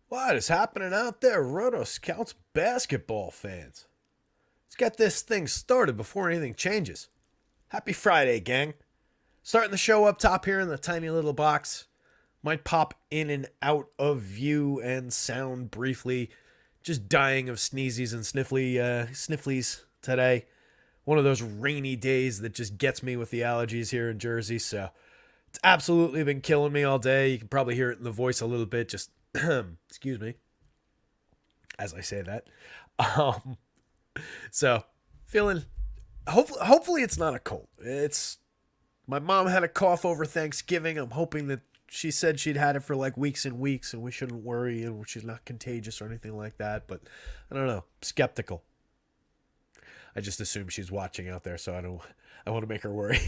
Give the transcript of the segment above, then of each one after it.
What is happening out there, rotoscouts basketball fans? Let's get this thing started before anything changes. Happy Friday, gang. Starting the show up top here in the tiny little box. Might pop in and out of view and sound briefly. Just dying of sneezies and snifflies today. One of those rainy days that just gets me with the allergies here in Jersey. So it's absolutely been killing me all day. You can probably hear it in the voice a little bit. Just excuse me as I say that. Um, so feeling hopefully it's not a cold. It's my mom had a cough over Thanksgiving. I'm hoping that she said she'd had it for like weeks and weeks and we shouldn't worry and she's not contagious or anything like that. But I don't know. Skeptical. I just assume she's watching out there, so I want to make her worry.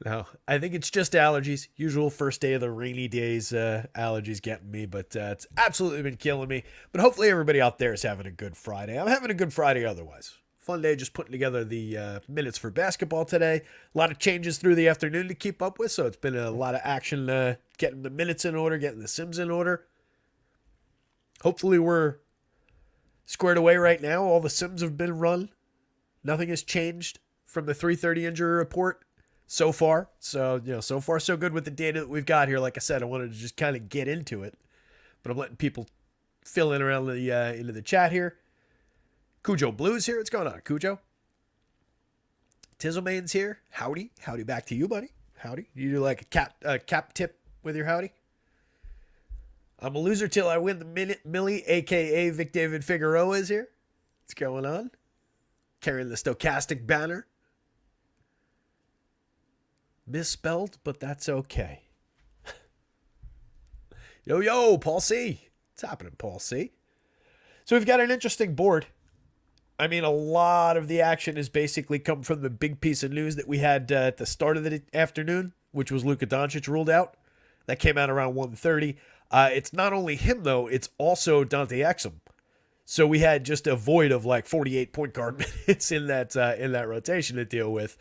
No, I think it's just allergies. Usual first day of the rainy days, allergies getting me, but it's absolutely been killing me. But hopefully everybody out there is having a good Friday. I'm having a good Friday otherwise. Fun day just putting together the minutes for basketball today. A lot of changes through the afternoon to keep up with, so it's been a lot of action getting the minutes in order, getting the sims in order. Hopefully we're squared away right now. All the sims have been run. Nothing has changed from the 3:30 injury report so far. So, so far so good with the data that we've got here. Like I said, I wanted to just kind of get into it, but I'm letting people fill in around the into the chat here. Cujo Blues here. What's going on, Cujo? Tizzlemane's here. Howdy back to you, buddy. Howdy. You do like a cap tip with your howdy? I'm a loser till I win the minute. Millie, aka Vic David Figueroa, is here. What's going on? Carrying the stochastic banner. Misspelled, but that's okay. Yo, Paul C. What's happening, Paul C? So we've got an interesting board. I mean, a lot of the action has basically come from the big piece of news that we had at the start of the afternoon, which was Luka Doncic ruled out. That came out around 1:30. It's not only him, though. It's also Dante Exum. So we had just a void of like 48 point guard minutes in that rotation to deal with.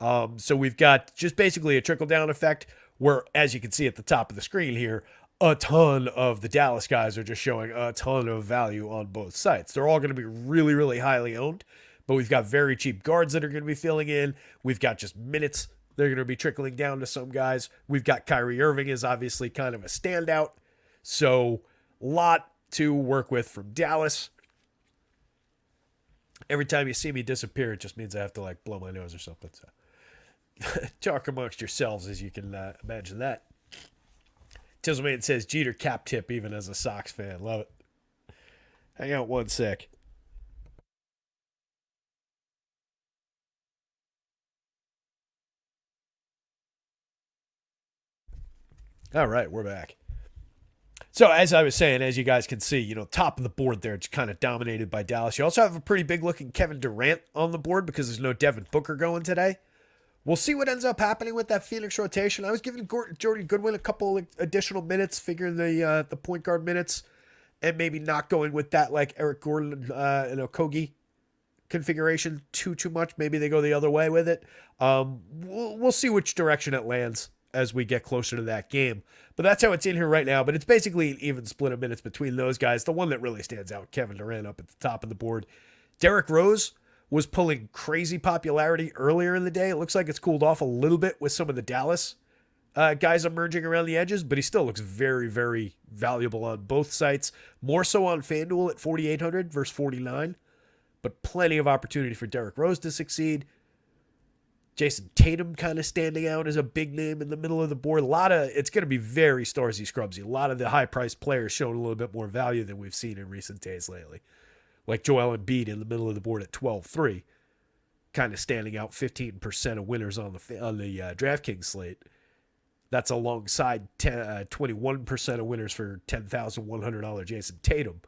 So we've got just basically a trickle-down effect where, as you can see at the top of the screen here, a ton of the Dallas guys are just showing a ton of value on both sites. They're all going to be really, really highly owned, but we've got very cheap guards that are going to be filling in. We've got just minutes. They're going to be trickling down to some guys. We've got Kyrie Irving is obviously kind of a standout. So a lot to work with from Dallas. Every time you see me disappear, it just means I have to like blow my nose or something. So talk amongst yourselves as you can imagine that. Tizzleman says Jeter cap tip even as a Sox fan. Love it. Hang out one sec. All right, we're back. So as I was saying, as you guys can see, top of the board there, it's kind of dominated by Dallas. You also have a pretty big looking Kevin Durant on the board because there's no Devin Booker going today. We'll see what ends up happening with that Phoenix rotation. I was giving Jordan Goodwin a couple additional minutes, figuring the point guard minutes, and maybe not going with that like Eric Gordon and Okogie configuration too much. Maybe they go the other way with it. We'll see which direction it lands as we get closer to that game. But that's how it's in here right now. But it's basically an even split of minutes between those guys. The one that really stands out, Kevin Durant up at the top of the board. Derrick Rose was pulling crazy popularity earlier in the day. It looks like it's cooled off a little bit with some of the Dallas guys emerging around the edges, but he still looks very, very valuable on both sites. More so on FanDuel at 4,800 versus 49, but plenty of opportunity for Derrick Rose to succeed. Jason Tatum kind of standing out as a big name in the middle of the board. It's going to be very Starsy Scrubsy. A lot of the high-priced players showing a little bit more value than we've seen in recent days lately. Like Joel Embiid in the middle of the board at 12-3, kind of standing out 15% of winners on the DraftKings slate. That's alongside 21% of winners for $10,100 Jason Tatum.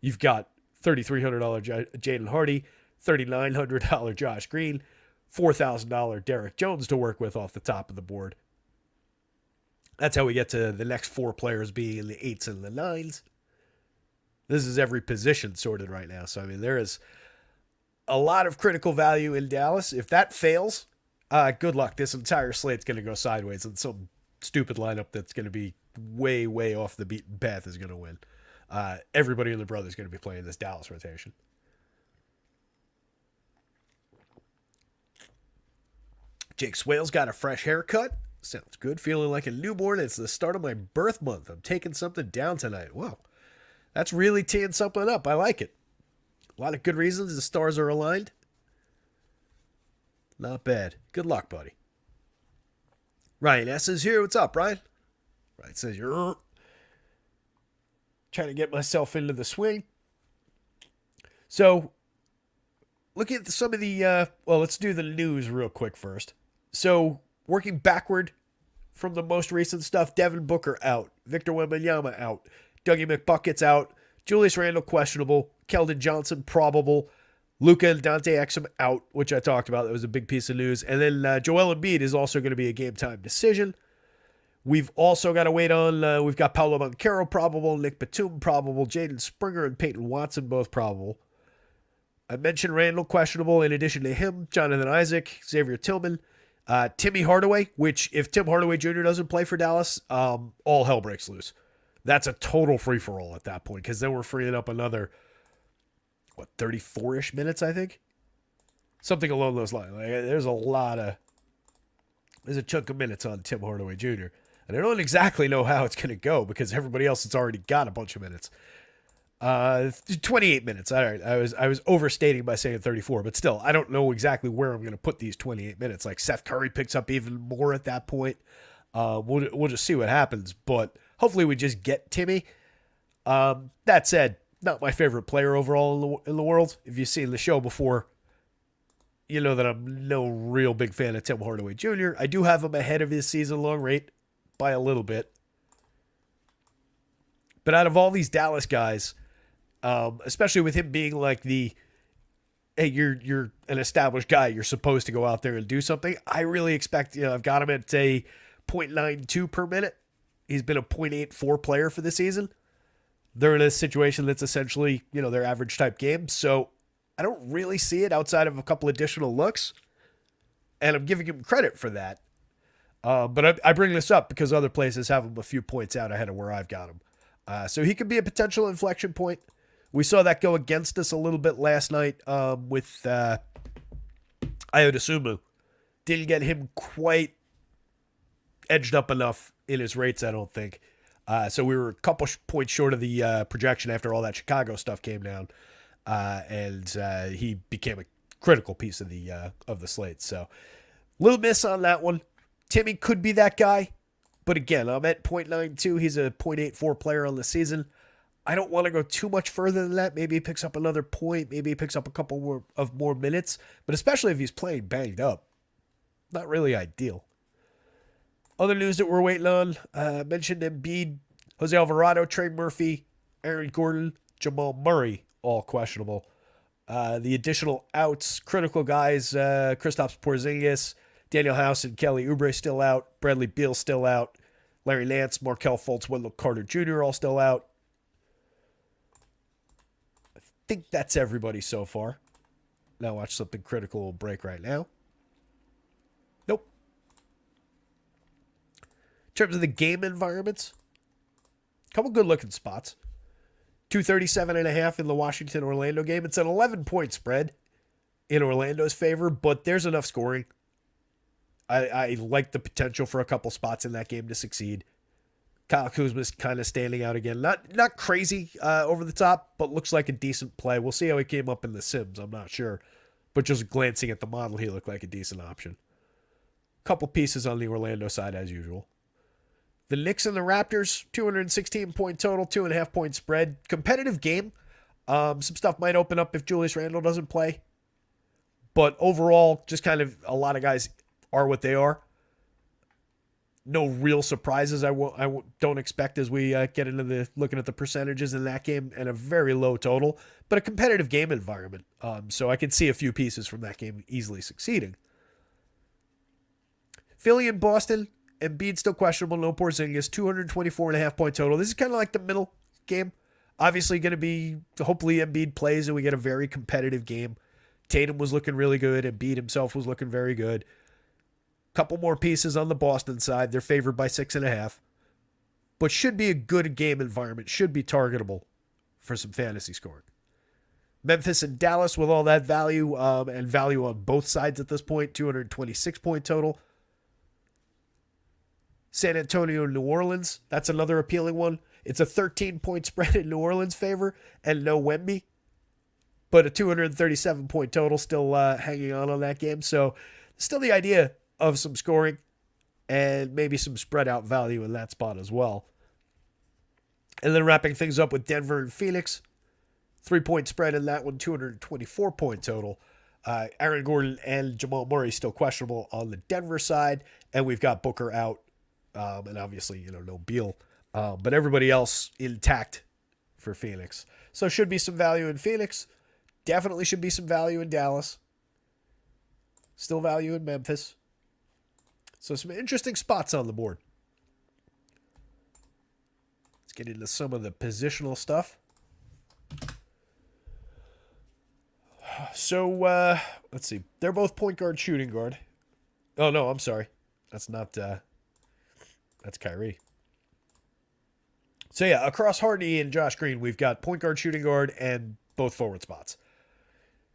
You've got $3,300 Jaden Hardy, $3,900 Josh Green, $4,000 Derek Jones to work with off the top of the board. That's how we get to the next four players being in the 8s and the 9s. This is every position sorted right now. So, I mean, there is a lot of critical value in Dallas. If that fails, good luck. This entire slate's going to go sideways in some stupid lineup that's going to be way, way off the beaten path is going to win. Everybody and their brother is going to be playing this Dallas rotation. Jake Swales got a fresh haircut. Sounds good. Feeling like a newborn. It's the start of my birth month. I'm taking something down tonight. Wow. That's really teeing something up. I like it. A lot of good reasons. The stars are aligned. Not bad. Good luck, buddy. Ryan S. is here. What's up, Ryan? Ryan says, you're trying to get myself into the swing. So, looking at some of the, let's do the news real quick first. So, working backward from the most recent stuff, Devin Booker out. Victor Wembanyama out. Dougie McBucket's out. Julius Randle questionable. Keldon Johnson probable. Luka and Dante Exum out, which I talked about. That was a big piece of news. And then Joel Embiid is also going to be a game-time decision. We've also got to wait on, we've got Paolo Banchero probable, Nick Batum probable, Jaden Springer and Peyton Watson both probable. I mentioned Randle questionable. In addition to him, Jonathan Isaac, Xavier Tillman, Timmy Hardaway, which if Tim Hardaway Jr. doesn't play for Dallas, all hell breaks loose. That's a total free-for-all at that point, because then we're freeing up another, 34-ish minutes, I think? Something along those lines. Like, there's a chunk of minutes on Tim Hardaway Jr., and I don't exactly know how it's going to go, because everybody else has already got a bunch of minutes. 28 minutes. All right. I was overstating by saying 34, but still, I don't know exactly where I'm going to put these 28 minutes. Like Seth Curry picks up even more at that point. We'll just see what happens, but hopefully we just get Timmy. That said, not my favorite player overall in the world. If you've seen the show before, you know that I'm no real big fan of Tim Hardaway Jr. I do have him ahead of his season-long rate by a little bit. But out of all these Dallas guys, especially with him being like hey, you're an established guy, you're supposed to go out there and do something. I really expect, I've got him at a 0.92 per minute. He's been a 0.84 player for the season. They're in a situation that's essentially, their average type game. So I don't really see it outside of a couple additional looks. And I'm giving him credit for that. But I bring this up because other places have him a few points out ahead of where I've got him. So he could be a potential inflection point. We saw that go against us a little bit last night with Ayo Dosunmu. Didn't get him quite edged up enough in his rates, I don't think. So we were a couple points short of the projection after all that Chicago stuff came down. And he became a critical piece of the slate. So little miss on that one. Timmy could be that guy. But again, I'm at 0.92. He's a 0.84 player on the season. I don't want to go too much further than that. Maybe he picks up another point. Maybe he picks up a couple more minutes. But especially if he's playing banged up. Not really ideal. Other news that we're waiting on. Mentioned Embiid, Jose Alvarado, Trey Murphy, Aaron Gordon, Jamal Murray, all questionable. The additional outs, critical guys, Kristaps Porzingis, Daniel House and Kelly Oubre still out. Bradley Beal still out. Larry Nance, Markelle Fultz, Wendell Carter Jr. all still out. I think that's everybody so far. Now watch something critical will break right now. Nope. In terms of the game environments, a couple good looking spots. 237.5 in the Washington-Orlando game. It's an 11-point spread in Orlando's favor, but there's enough scoring. I like the potential for a couple spots in that game to succeed. Kyle Kuzma's kind of standing out again. Not crazy over the top, but looks like a decent play. We'll see how he came up in the Sims. I'm not sure. But just glancing at the model, he looked like a decent option. Couple pieces on the Orlando side as usual. The Knicks and the Raptors, 216-point total, 2.5-point spread. Competitive game. Some stuff might open up if Julius Randle doesn't play. But overall, just kind of a lot of guys are what they are. No real surprises I don't expect as we get into looking at the percentages in that game, and a very low total, but a competitive game environment. So I can see a few pieces from that game easily succeeding. Philly and Boston, Embiid still questionable, no Porzingis, 224.5-point total. This is kind of like the middle game. Obviously going to be, hopefully Embiid plays and we get a very competitive game. Tatum was looking really good. Embiid himself was looking very good. Couple more pieces on the Boston side. They're favored by 6.5. but should be a good game environment, should be targetable for some fantasy scoring. Memphis and Dallas with all that value and value on both sides at this point, 226 point total. San Antonio and New Orleans, that's another appealing one. It's a 13-point spread in New Orleans' favor and no Wemby, but a 237-point total still hanging on that game. So still the idea of some scoring and maybe some spread out value in that spot as well. And then wrapping things up with Denver and Phoenix, 3-point spread in that one, 224-point total. Aaron Gordon and Jamal Murray still questionable on the Denver side, and we've got Booker out, and obviously, no Beal, but everybody else intact for Phoenix. So should be some value in Phoenix. Definitely should be some value in Dallas. Still value in Memphis. So some interesting spots on the board. Let's get into some of the positional stuff. So, let's see. They're both point guard, shooting guard. Oh, no, I'm sorry. That's not, that's Kyrie. So, yeah, across Hardy and Josh Green, we've got point guard, shooting guard, and both forward spots.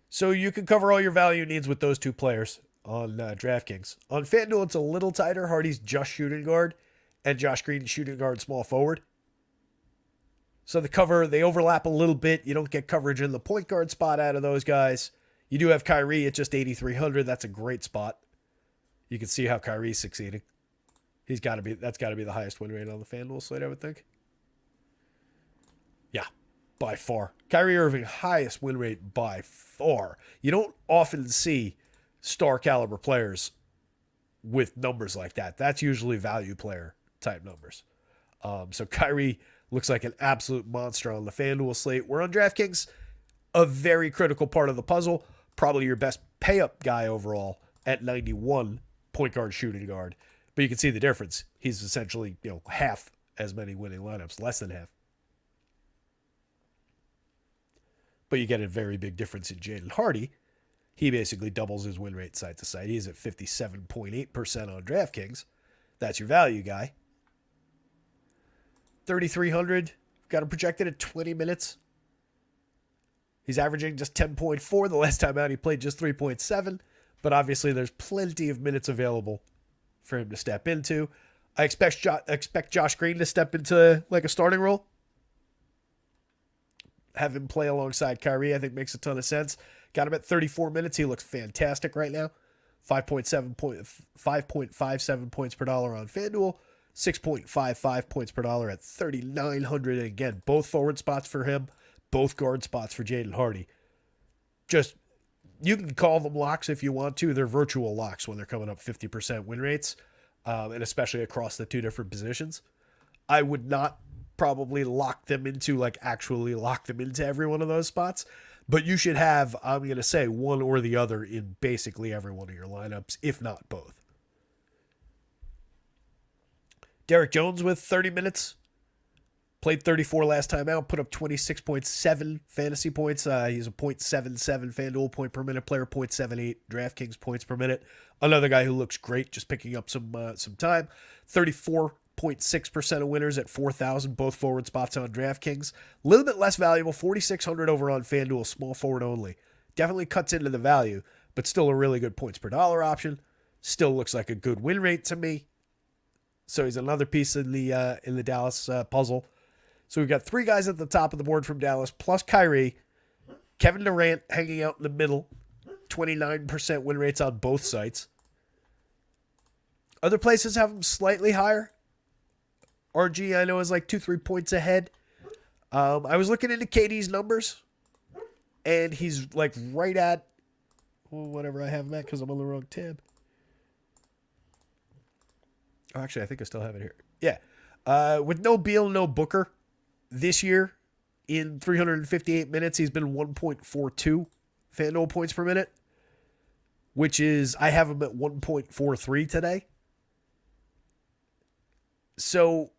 So you can cover all your value needs with those two players on DraftKings. On FanDuel, it's a little tighter. Hardy's just shooting guard, and Josh Green shooting guard, small forward. So they overlap a little bit. You don't get coverage in the point guard spot out of those guys. You do have Kyrie at just 8,300. That's a great spot. You can see how Kyrie's succeeding. That's got to be the highest win rate on the FanDuel slate, I would think. Yeah, by far. Kyrie Irving, highest win rate by far. You don't often see star caliber players with numbers like that. That's usually value player type numbers. So Kyrie looks like an absolute monster on the FanDuel slate. We're on DraftKings, a very critical part of the puzzle. Probably your best pay-up guy overall at 91, point guard, shooting guard. But you can see the difference. He's essentially, half as many winning lineups, less than half. But you get a very big difference in Jaden Hardy. He basically doubles his win rate side to side. He's at 57.8% on DraftKings. That's your value guy. 3,300. Got him projected at 20 minutes. He's averaging just 10.4. The last time out, he played just 3.7. But obviously, there's plenty of minutes available for him to step into. I expect Josh Green to step into like a starting role. Have him play alongside Kyrie, I think makes a ton of sense. Got him at 34 minutes. He looks fantastic right now. 5.57 points per dollar on FanDuel. 6.55 points per dollar at 3,900. And again, both forward spots for him, both guard spots for Jaden Hardy. Just, you can call them locks if you want to. They're virtual locks when they're coming up 50% win rates, and especially across the two different positions. I would not probably actually lock them into every one of those spots, but you should have, I'm going to say, one or the other in basically every one of your lineups, if not both. Derek Jones with 30 minutes. Played 34 last time out. Put up 26.7 fantasy points. He's a .77 FanDuel point per minute player. .78 DraftKings points per minute. Another guy who looks great, just picking up some time. 34.6% of winners at 4,000. Both forward spots on DraftKings. A little bit less valuable. 4,600 over on FanDuel. Small forward only. Definitely cuts into the value, but still a really good points per dollar option. Still looks like a good win rate to me. So he's another piece in the Dallas puzzle. So we've got three guys at the top of the board from Dallas, plus Kyrie. Kevin Durant hanging out in the middle. 29% win rates on both sites. Other places have him slightly higher. RG, I know, is like 2-3 points ahead. I was looking into KD's numbers, and he's like right at whatever I have him at because I'm on the wrong tab. Oh, actually, I think I still have it here. Yeah. With no Beal, no Booker this year, in 358 minutes, he's been 1.42 FanDuel points per minute, which is, I have him at 1.43 today. So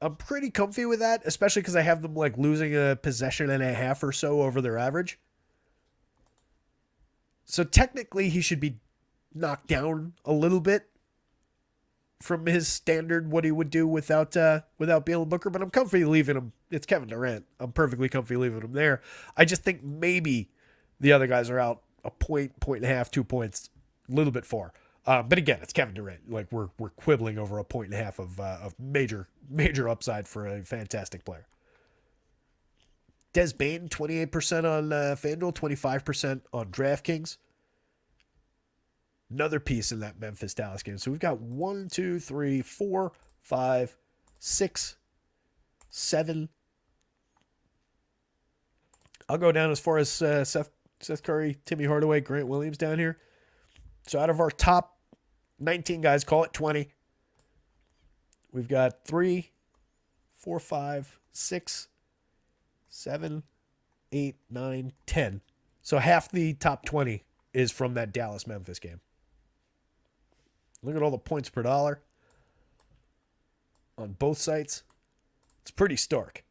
I'm pretty comfy with that, especially because I have them like losing a possession and a half or so over their average. So technically, he should be knocked down a little bit from his standard what he would do without Beal and Booker, but I'm comfy leaving him. It's Kevin Durant. I'm perfectly comfy leaving him there. I just think maybe the other guys are out a point and a half, 2 points, a little bit far. But again, it's Kevin Durant. Like we're quibbling over a point and a half of major upside for a fantastic player. Des Bain, 28% on FanDuel, 25% on DraftKings. Another piece in that Memphis-Dallas game. So we've got 1, 2, 3, 4, 5, 6, 7. I'll go down as far as Seth Curry, Timmy Hardaway, Grant Williams down here. So out of our top 19 guys, call it 20. We've got 3, 4, 5, 6, 7, 8, 9, 10. So half the top 20 is from that Dallas-Memphis game. Look at all the points per dollar on both sites. It's pretty stark.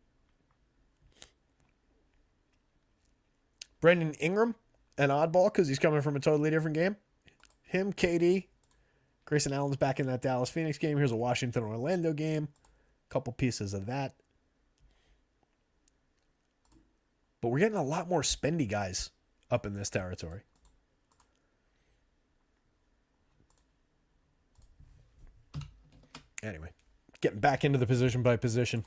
Brandon Ingram, an oddball because he's coming from a totally different game. Him, KD. Grayson Allen's back in that Dallas-Phoenix game. Here's a Washington-Orlando game. Couple pieces of that. But we're getting a lot more spendy guys up in this territory. Anyway, getting back into the position by position.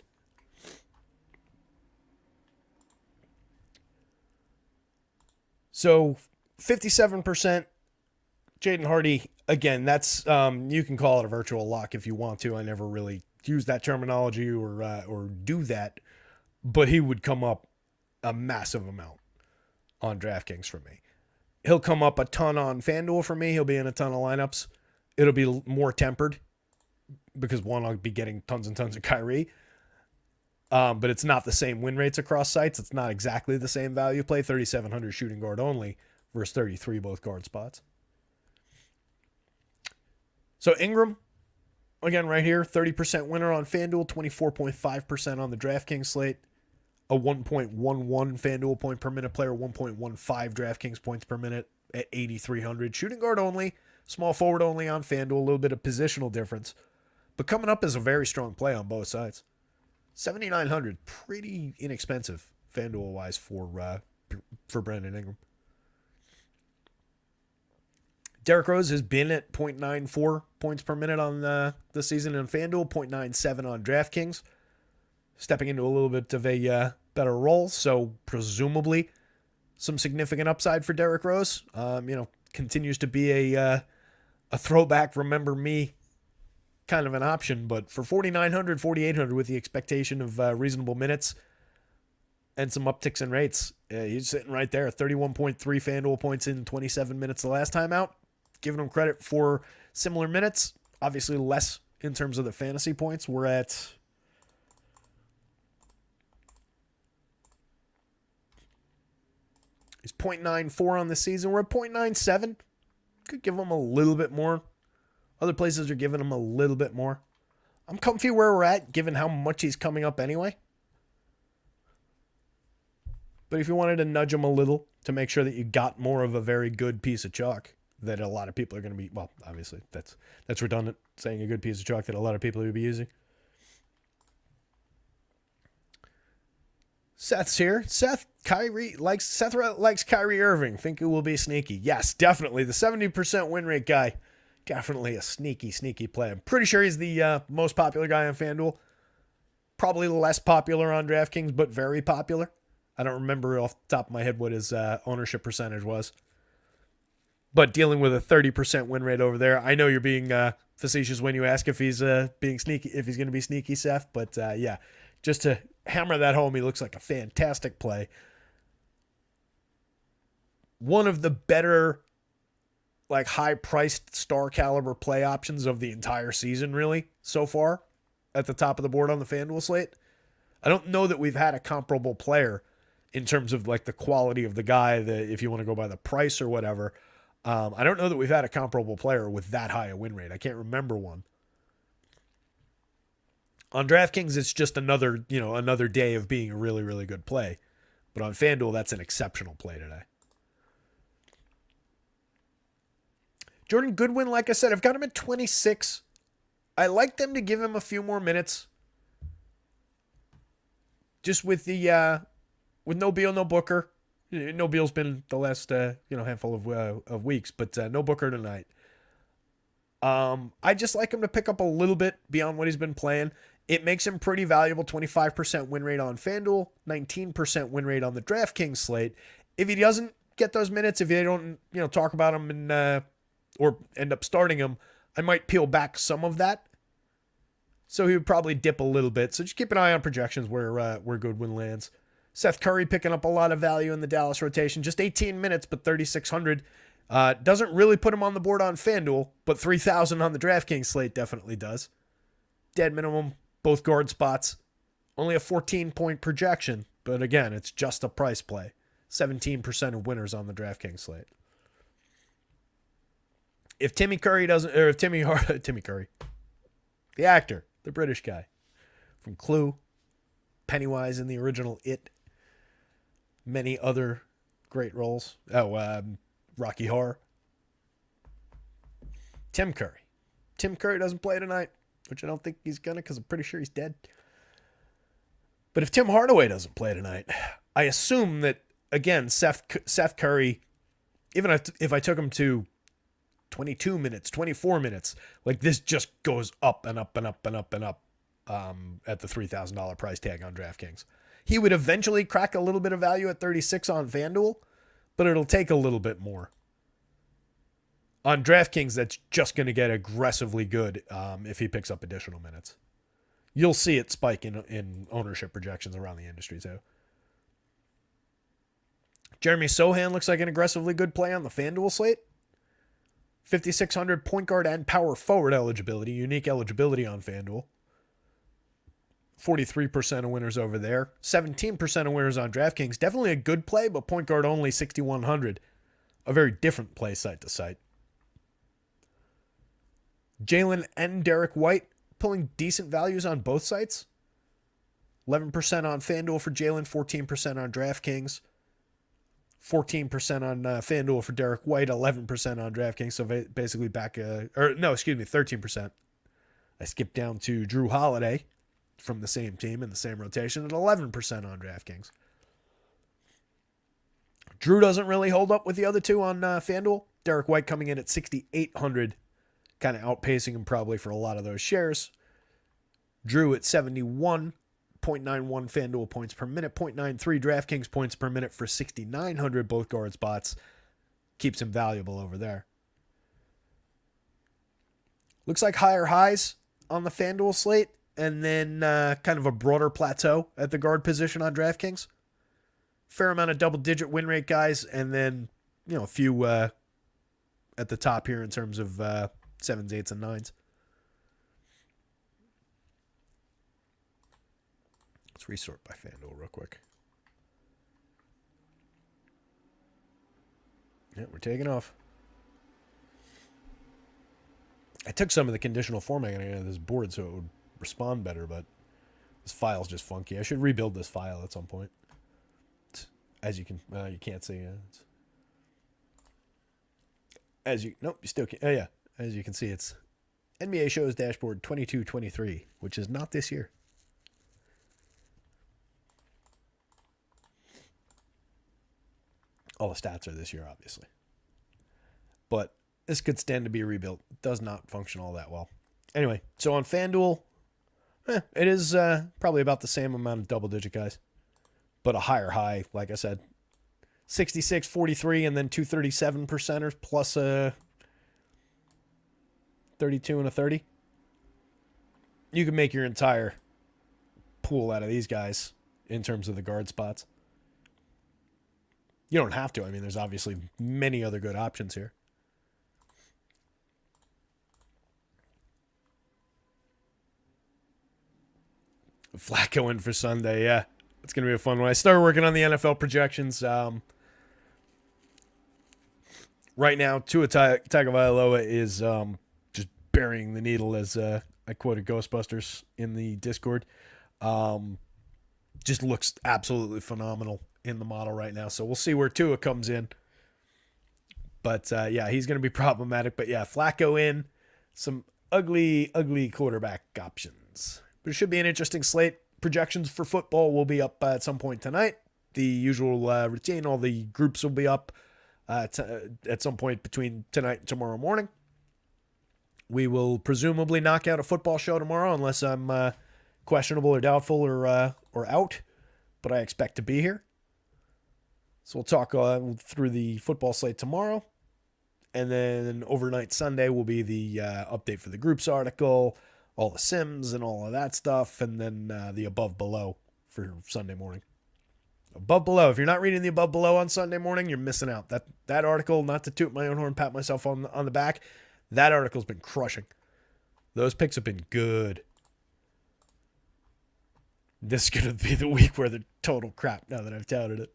So 57% Jaden Hardy. Again, that's you can call it a virtual lock if you want to. I never really use that terminology or do that, but he would come up a massive amount on DraftKings for me. He'll come up a ton on FanDuel for me. He'll be in a ton of lineups. It'll be more tempered because one, I'll be getting tons and tons of Kyrie. But it's not the same win rates across sites. It's not exactly the same value play. 3,700 shooting guard only versus 33 both guard spots. So Ingram, again right here, 30% winner on FanDuel, 24.5% on the DraftKings slate. A 1.11 FanDuel point per minute player, 1.15 DraftKings points per minute at 8,300. Shooting guard only, small forward only on FanDuel, a little bit of positional difference. But coming up is a very strong play on both sides. 7,900, pretty inexpensive FanDuel-wise for Brandon Ingram. Derrick Rose has been at 0.94 points per minute on the season in FanDuel, 0.97 on DraftKings. Stepping into a little bit of a better role, so presumably some significant upside for Derrick Rose. Continues to be a throwback, remember me kind of an option, but for 4,900, 4,800 with the expectation of reasonable minutes and some upticks in rates, he's sitting right there. 31.3 FanDuel points in 27 minutes the last time out. Giving him credit for similar minutes, obviously less in terms of the fantasy points. We're at he's 0.94 on the season. We're at 0.97. Could give him a little bit more. Other places are giving him a little bit more. I'm comfy where we're at, given how much he's coming up anyway. But if you wanted to nudge him a little to make sure that you got more of a very good piece of chalk that a lot of people are going to be, well, obviously that's redundant, saying a good piece of chalk that a lot of people would be using. Seth's here. Seth likes Kyrie Irving. Think it will be sneaky. Yes, definitely. The 70% win rate guy. Definitely a sneaky play. I'm pretty sure he's the most popular guy on FanDuel. Probably less popular on DraftKings, but very popular. I don't remember off the top of my head what his ownership percentage was. But dealing with a 30% win rate over there, I know you're being facetious when you ask if he's being sneaky, if he's going to be sneaky, Seth. But yeah, just to hammer that home, he looks like a fantastic play. One of the better, like, high-priced star caliber play options of the entire season, really, so far, at the top of the board on the FanDuel slate. I don't know that we've had a comparable player in terms of, like, the quality of the guy, if you want to go by the price or whatever. I don't know that we've had a comparable player with that high a win rate. I can't remember one. On DraftKings, it's just another day of being a really, really good play. But on FanDuel, that's an exceptional play today. Jordan Goodwin, like I said, I've got him at 26. I like them to give him a few more minutes. Just with the with no Beal, no Booker. No Beal's been the last handful of weeks, but no Booker tonight. I just like him to pick up a little bit beyond what he's been playing. It makes him pretty valuable. 25% win rate on FanDuel, 19% win rate on the DraftKings slate. If he doesn't get those minutes, if they don't talk about him and or end up starting him, I might peel back some of that. So he would probably dip a little bit. So just keep an eye on projections where Goodwin lands. Seth Curry picking up a lot of value in the Dallas rotation. Just 18 minutes, but 3,600. Doesn't really put him on the board on FanDuel, but 3,000 on the DraftKings slate definitely does. Dead minimum, both guard spots. Only a 14-point projection, but again, it's just a price play. 17% of winners on the DraftKings slate. If Timmy Curry doesn't, or if Timmy Curry, the actor, the British guy from Clue, Pennywise in the original It, many other great roles. Rocky Horror. Tim Curry. Tim Curry doesn't play tonight, which I don't think he's gonna, because I'm pretty sure he's dead. But if Tim Hardaway doesn't play tonight, I assume that, again, Seth Curry, even if I took him to 22 minutes, 24 minutes, like this just goes up and up and up and up and up at the $3,000 price tag on DraftKings. He would eventually crack a little bit of value at 36 on FanDuel, but it'll take a little bit more. On DraftKings, that's just going to get aggressively good if he picks up additional minutes. You'll see it spike in ownership projections around the industry, too. Jeremy Sohan looks like an aggressively good play on the FanDuel slate. 5,600 point guard and power forward eligibility, unique eligibility on FanDuel. 43% of winners over there. 17% of winners on DraftKings. Definitely a good play, but point guard only 6,100. A very different play site to site. Jalen and Derek White pulling decent values on both sites. 11% on FanDuel for Jalen, 14% on DraftKings. 14% on FanDuel for Derek White, 11% on DraftKings. So basically 13%. I skipped down to Drew Holiday from the same team in the same rotation at 11% on DraftKings. Drew doesn't really hold up with the other two on FanDuel. Derek White coming in at 6,800, kind of outpacing him probably for a lot of those shares. Drew at 71.91 FanDuel points per minute, 0.93 DraftKings points per minute for 6,900 both guard spots. Keeps him valuable over there. Looks like higher highs on the FanDuel slate, and then kind of a broader plateau at the guard position on DraftKings. Fair amount of double-digit win rate guys, and then a few at the top here in terms of 7s, 8s, and 9s. Let's resort by FanDuel real quick. Yeah, we're taking off. I took some of the conditional formatting out of this board so it would respond better, but this file's just funky. I should rebuild this file at some point. As you can, you can't see. You still can't. Oh yeah, as you can see, it's NBA shows dashboard 22-23, which is not this year. All the stats are this year, obviously, but this could stand to be rebuilt. It does not function all that well. Anyway, so on FanDuel, it is probably about the same amount of double-digit guys, but a higher high, like I said, 66, 43, and then 237 percenters plus a 32 and a 30. You can make your entire pool out of these guys in terms of the guard spots. You don't have to. I mean, there's obviously many other good options here. Flacco in for Sunday, yeah. It's going to be a fun one. I started working on the NFL projections. Right now, Tua Tagovailoa is just burying the needle, as I quoted Ghostbusters in the Discord. Just looks absolutely phenomenal in the model right now. So we'll see where Tua comes in. But, yeah, he's going to be problematic. But, yeah, Flacco in. Some ugly quarterback options. But it should be an interesting slate. Projections for football will be up at some point tonight. The usual routine, all the groups will be up at some point between tonight and tomorrow morning. We will presumably knock out a football show tomorrow unless I'm questionable or doubtful or out, but I expect to be here. So we'll talk through the football slate tomorrow. And then overnight Sunday will be the update for the groups article, all the sims and all of that stuff, and then the above below for Sunday morning. Above below. If you're not reading the above below on Sunday morning, you're missing out. That article, not to toot my own horn, pat myself on the back, that article's been crushing. Those picks have been good. This is going to be the week where they're total crap now that I've touted it.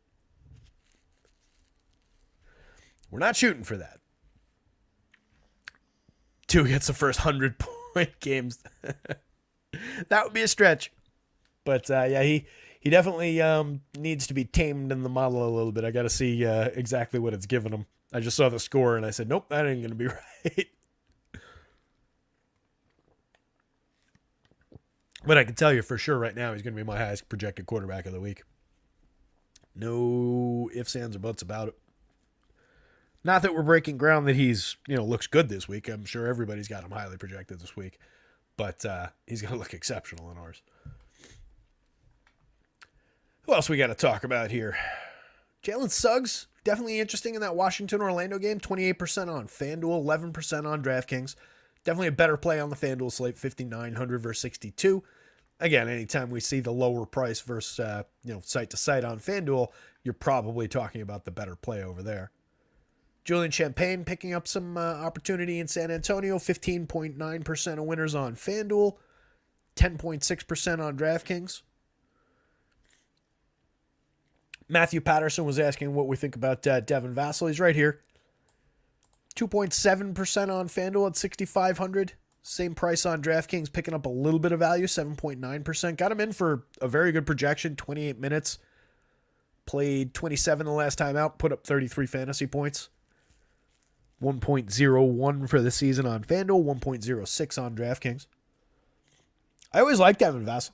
We're not shooting for that. 2 gets the first 100-point games. That would be a stretch. But yeah, he definitely needs to be tamed in the model a little bit. I got to see exactly what it's given him. I just saw the score and I said, nope, that ain't going to be right. But I can tell you for sure right now he's going to be my highest projected quarterback of the week. No ifs, ands, or buts about it. Not that we're breaking ground that he's, looks good this week. I'm sure everybody's got him highly projected this week. But he's going to look exceptional in ours. Who else we got to talk about here? Jalen Suggs, definitely interesting in that Washington-Orlando game. 28% on FanDuel, 11% on DraftKings. Definitely a better play on the FanDuel slate, 5,900 versus 62. Again, anytime we see the lower price versus, site to site on FanDuel, you're probably talking about the better play over there. Julian Champagne picking up some opportunity in San Antonio, 15.9% of winners on FanDuel, 10.6% on DraftKings. Matthew Patterson was asking what we think about Devin Vassell. He's right here. 2.7% on FanDuel at 6,500. Same price on DraftKings, picking up a little bit of value, 7.9%. Got him in for a very good projection, 28 minutes. Played 27 the last time out, put up 33 fantasy points. 1.01 for the season on FanDuel, 1.06 on DraftKings. I always liked Devin Vassell.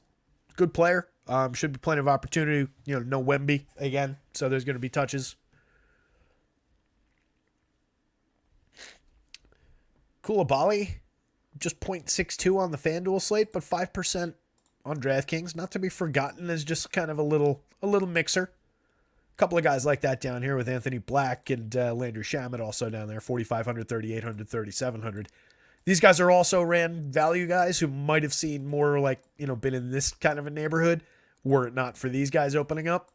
Good player. Should be plenty of opportunity. No Wemby again, so there's going to be touches. Koulibaly, just 0.62 on the FanDuel slate, but 5% on DraftKings. Not to be forgotten as just kind of a little mixer. A couple of guys like that down here with Anthony Black and Landry Shamet also down there, 4,500, 3,800, 3,700. These guys are also ran value guys who might have seen more been in this kind of a neighborhood were it not for these guys opening up.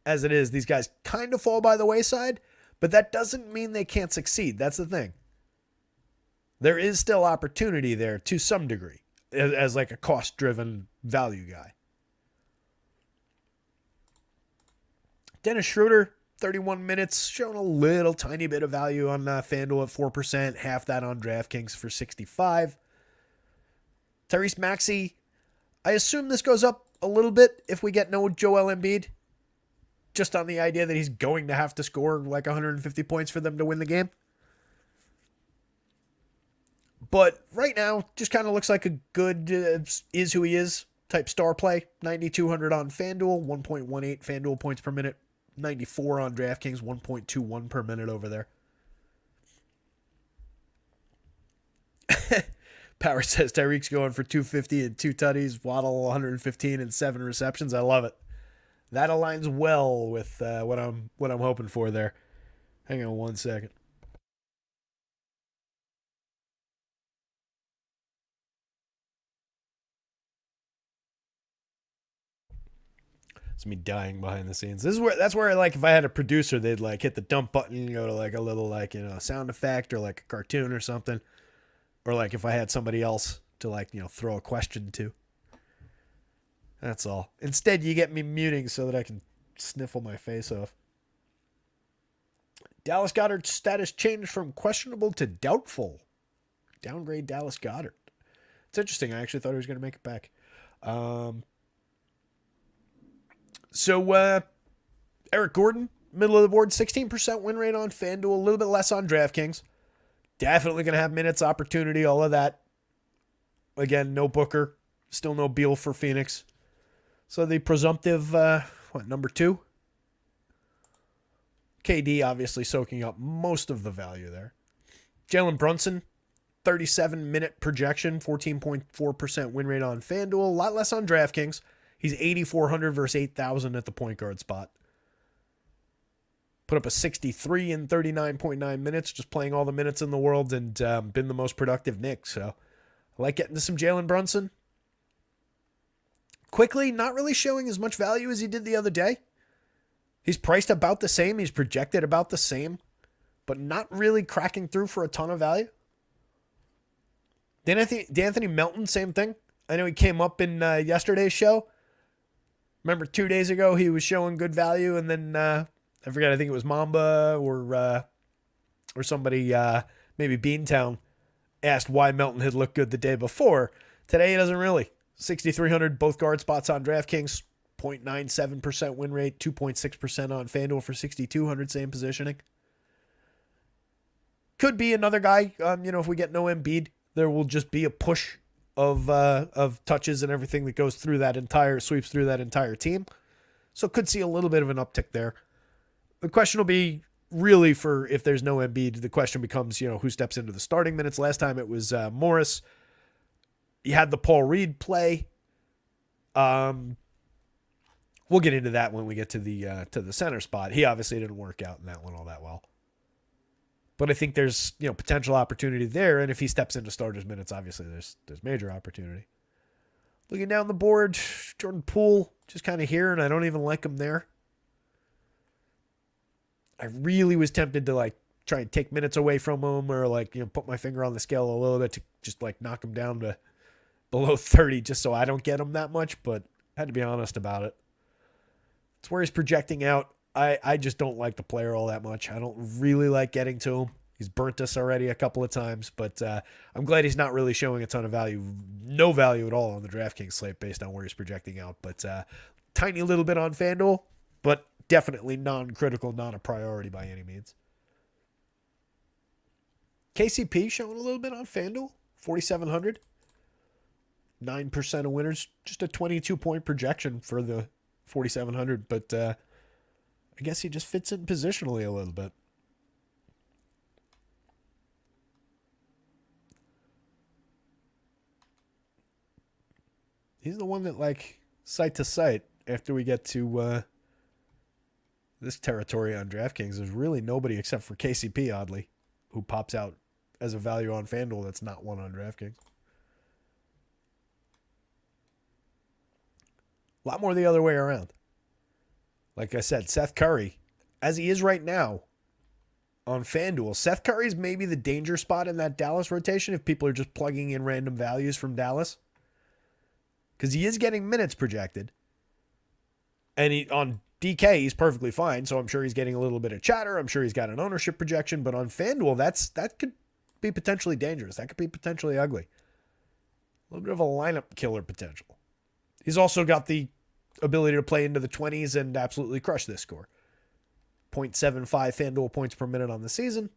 As it is, these guys kind of fall by the wayside, but that doesn't mean they can't succeed. That's the thing. There is still opportunity there to some degree as like a cost-driven value guy. Dennis Schroeder, 31 minutes, showing a little tiny bit of value on FanDuel at 4%, half that on DraftKings for 65. Tyrese Maxey, I assume this goes up a little bit if we get no Joel Embiid, just on the idea that he's going to have to score like 150 points for them to win the game. But right now, just kind of looks like a good is who he is type star play. 9,200 on FanDuel, 1.18 FanDuel points per minute. 94 on DraftKings, 1.21 per minute over there. Power says Tyreek's going for 250 and 2 tutties. Waddle 115 and 7 receptions. I love it. That aligns well with what I'm hoping for there. Hang on one second. It's me dying behind the scenes. That's where like if I had a producer, they'd like hit the dump button and go to like a little sound effect or like a cartoon or something. Or like if I had somebody else to like, throw a question to. That's all. Instead, you get me muting so that I can sniffle my face off. Dallas Goedert's status changed from questionable to doubtful. Downgrade Dallas Goedert. It's interesting. I actually thought he was going to make it back. So Eric Gordon, middle of the board, 16% win rate on FanDuel, a little bit less on DraftKings. Definitely going to have minutes, opportunity, all of that. Again, no Booker. Still no Beal for Phoenix. So the presumptive, number 2? KD obviously soaking up most of the value there. Jalen Brunson, 37-minute projection, 14.4% win rate on FanDuel. A lot less on DraftKings. He's 8,400 versus 8,000 at the point guard spot. Put up a 63 in 39.9 minutes, just playing all the minutes in the world, and been the most productive Knick. So I like getting to some Jalen Brunson. Quickly, not really showing as much value as he did the other day. He's priced about the same. He's projected about the same, but not really cracking through for a ton of value. D'Anthony Melton, same thing. I know he came up in yesterday's show. Remember 2 days ago he was showing good value, and then I forget. I think it was Mamba or somebody, maybe Beantown, asked why Melton had looked good the day before. Today he doesn't really. 6,300 both guard spots on DraftKings, 0.97% win rate, 2.6% on FanDuel for 6,200, same positioning. Could be another guy. If we get no Embiid, there will just be a push of touches and everything that goes through sweeps through that entire team. So could see a little bit of an uptick there. The question will be really for if there's no Embiid, the question becomes, who steps into the starting minutes. Last time it was Morris. You had the Paul Reed play. We'll get into that when we get to the center spot. He obviously didn't work out in that one all that well. But I think there's potential opportunity there, and if he steps into starters minutes, obviously there's major opportunity. Looking down the board, Jordan Poole just kind of here, and I don't even like him there. I really was tempted to try and take minutes away from him, or put my finger on the scale a little bit to just knock him down to below 30, just so I don't get him that much. But I had to be honest about it. It's where he's projecting out. I just don't like the player all that much. I don't really like getting to him. He's burnt us already a couple of times, but I'm glad he's not really showing a ton of value. No value at all on the DraftKings slate based on where he's projecting out, but tiny little bit on FanDuel, but definitely non-critical, not a priority by any means. KCP showing a little bit on FanDuel, 4,700. 9% of winners, just a 22-point projection for the 4,700, but I guess he just fits in positionally a little bit. He's the one that, site to site, after we get to this territory on DraftKings, there's really nobody except for KCP, oddly, who pops out as a value on FanDuel that's not one on DraftKings. A lot more the other way around. Like I said, Seth Curry, as he is right now on FanDuel, Seth Curry's maybe the danger spot in that Dallas rotation if people are just plugging in random values from Dallas. Because he is getting minutes projected. And on DK, he's perfectly fine, so I'm sure he's getting a little bit of chatter. I'm sure he's got an ownership projection, but on FanDuel, that could be potentially dangerous. That could be potentially ugly. A little bit of a lineup killer potential. He's also got the ability to play into the 20s and absolutely crush this score. 0.75 FanDuel points per minute on the season.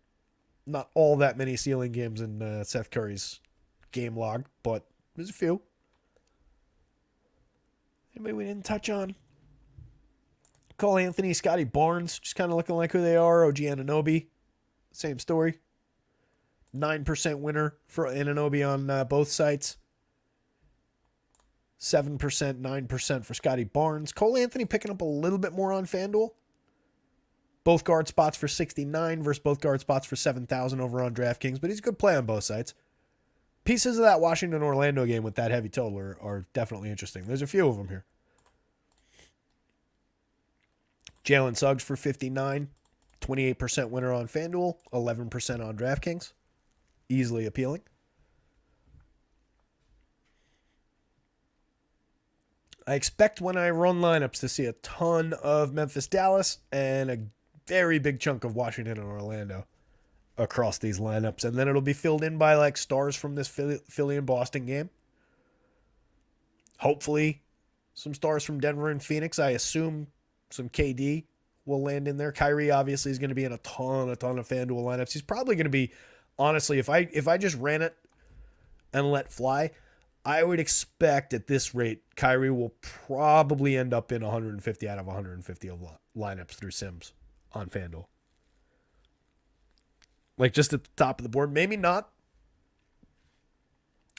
Not all that many ceiling games in Seth Curry's game log, but there's a few. Anybody we didn't touch on? Cole Anthony, Scotty Barnes, just kind of looking like who they are. OG Anunoby, same story. 9% winner for Anunoby on both sites. 7%, 9% for Scotty Barnes. Cole Anthony picking up a little bit more on FanDuel. Both guard spots for 69 versus both guard spots for 7,000 over on DraftKings, but he's a good play on both sides. Pieces of that Washington-Orlando game with that heavy total are definitely interesting. There's a few of them here. Jalen Suggs for 59, 28% winner on FanDuel, 11% on DraftKings. Easily appealing. I expect when I run lineups to see a ton of Memphis-Dallas and a very big chunk of Washington and Orlando across these lineups. And then it'll be filled in by stars from this Philly and Boston game. Hopefully some stars from Denver and Phoenix. I assume some KD will land in there. Kyrie obviously is going to be in a ton of FanDuel lineups. He's probably going to be honestly, if I just ran it and let fly, I would expect at this rate, Kyrie will probably end up in 150 out of 150 of lineups through Sims on FanDuel. Like just at the top of the board. Maybe not.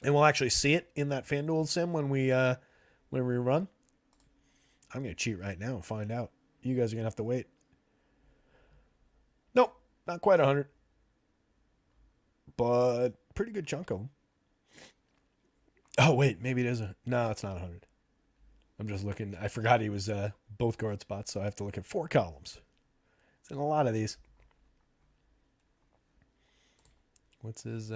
And we'll actually see it in that FanDuel sim when we run. I'm going to cheat right now and find out. You guys are going to have to wait. Nope, not quite 100. But pretty good chunk of them. Oh, wait, maybe it isn't. No, it's not 100. I'm just looking. I forgot he was both guard spots, so I have to look at 4 columns. It's in a lot of these. What's his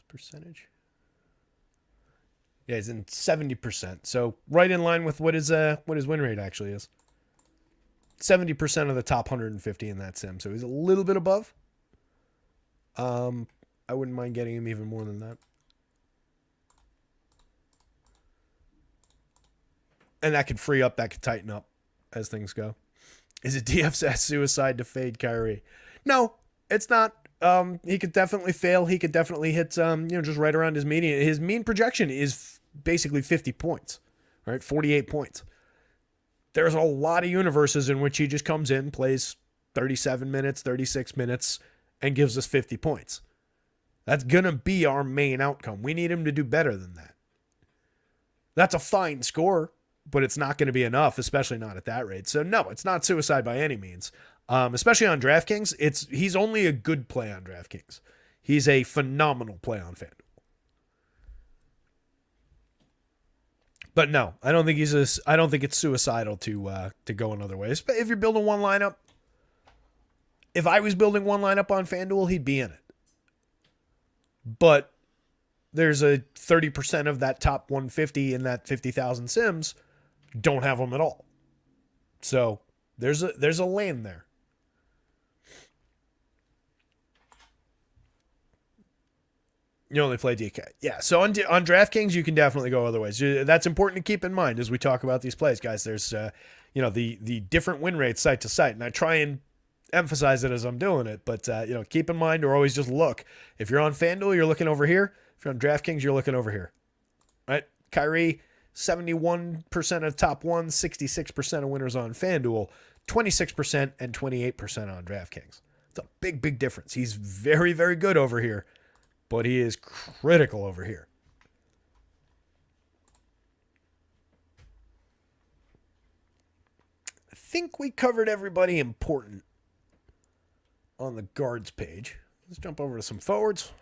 percentage? Yeah, he's in 70%. So right in line with what his win rate actually is. 70% of the top 150 in that sim. So he's a little bit above. I wouldn't mind getting him even more than that. And that could free up, that could tighten up as things go. Is it DFS suicide to fade Kyrie? No, it's not. He could definitely fail. He could definitely hit just right around his median. His mean projection is basically 50 points, right? 48 points. There's a lot of universes in which he just comes in, plays 37 minutes, 36 minutes, and gives us 50 points. That's going to be our main outcome. We need him to do better than that. That's a fine score, but it's not going to be enough, especially not at that rate. So no, it's not suicide by any means. Especially on DraftKings, he's only a good play on DraftKings. He's a phenomenal play on FanDuel. But no, I don't think it's suicidal to go another way. If you're building one lineup, if I was building one lineup on FanDuel, he'd be in it. But there's a 30% of that top 150 in that 50,000 sims don't have them at all. So there's a lane there. You only play DK. Yeah, so on DraftKings, you can definitely go other ways. That's important to keep in mind as we talk about these plays, guys. There's, the different win rates site to site, and I try and emphasize it as I'm doing it. But, keep in mind or always just look. If you're on FanDuel, you're looking over here. If you're on DraftKings, you're looking over here. Right? Kyrie, 71% of top one, 66% of winners on FanDuel, 26% and 28% on DraftKings. It's a big, big difference. He's very, very good over here. But he is critical over here. I think we covered everybody important on the guards page. Let's jump over to some forwards.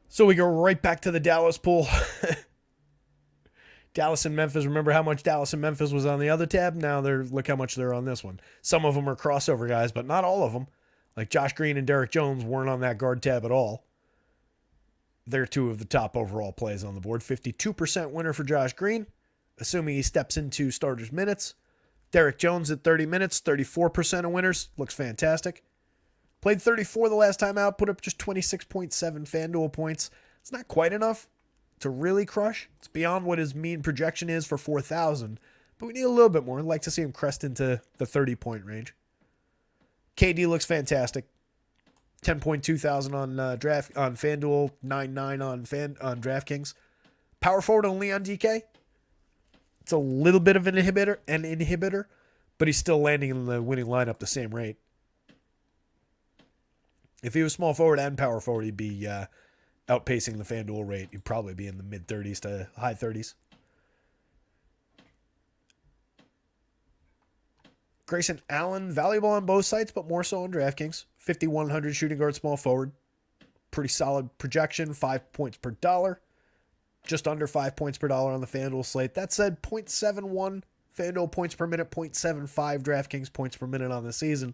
So we go right back to the Dallas pool. Dallas and Memphis. Remember how much Dallas and Memphis was on the other tab? Now look how much they're on this one. Some of them are crossover guys, but not all of them. Like Josh Green and Derek Jones weren't on that guard tab at all. They're two of the top overall plays on the board. 52% winner for Josh Green, assuming he steps into starters minutes. Derek Jones at 30 minutes, 34% of winners. Looks fantastic. Played 34 the last time out, put up just 26.7 FanDuel points. It's not quite enough to really crush. It's beyond what his mean projection is for 4,000, but we need a little bit more. I'd like to see him crest into the 30-point range. KD looks fantastic. 10.2 thousand on FanDuel, 9.9 on DraftKings. Power forward only on DK. It's a little bit of an inhibitor, but he's still landing in the winning lineup the same rate. If he was small forward and power forward, he'd be outpacing the FanDuel rate. He'd probably be in the mid 30s to high 30s. Grayson Allen, valuable on both sites, but more so on DraftKings. 5,100 shooting guard, small forward. Pretty solid projection, 5 points per dollar. Just under 5 points per dollar on the FanDuel slate. That said, 0.71 FanDuel points per minute, 0.75 DraftKings points per minute on the season.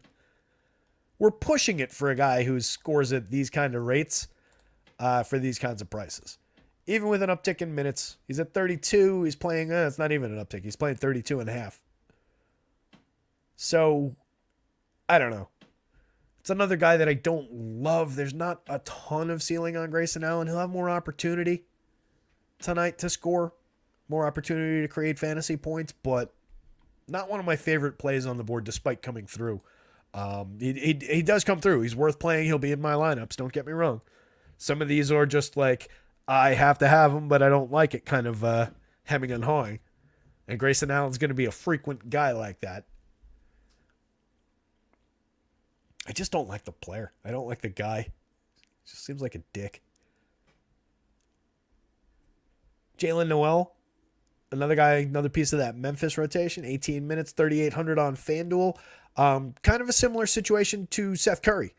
We're pushing it for a guy who scores at these kind of rates for these kinds of prices. Even with an uptick in minutes, he's at 32. He's playing, it's not even an uptick. He's playing 32 and a half. So, I don't know. It's another guy that I don't love. There's not a ton of ceiling on Grayson Allen. He'll have more opportunity tonight to score. more opportunity to create fantasy points, but not one of my favorite plays on the board despite coming through. He does come through. He's worth playing. He'll be in my lineups. Don't get me wrong. Some of these are just like, I have to have him, but I don't like it kind of hemming and hawing. And Grayson Allen's going to be a frequent guy like that. I just don't like the player. I don't like the guy. Just seems like a dick. Jalen Noel, another guy, another piece of that Memphis rotation. 18 minutes, 3,800 on FanDuel. Kind of a similar situation to Seth Curry.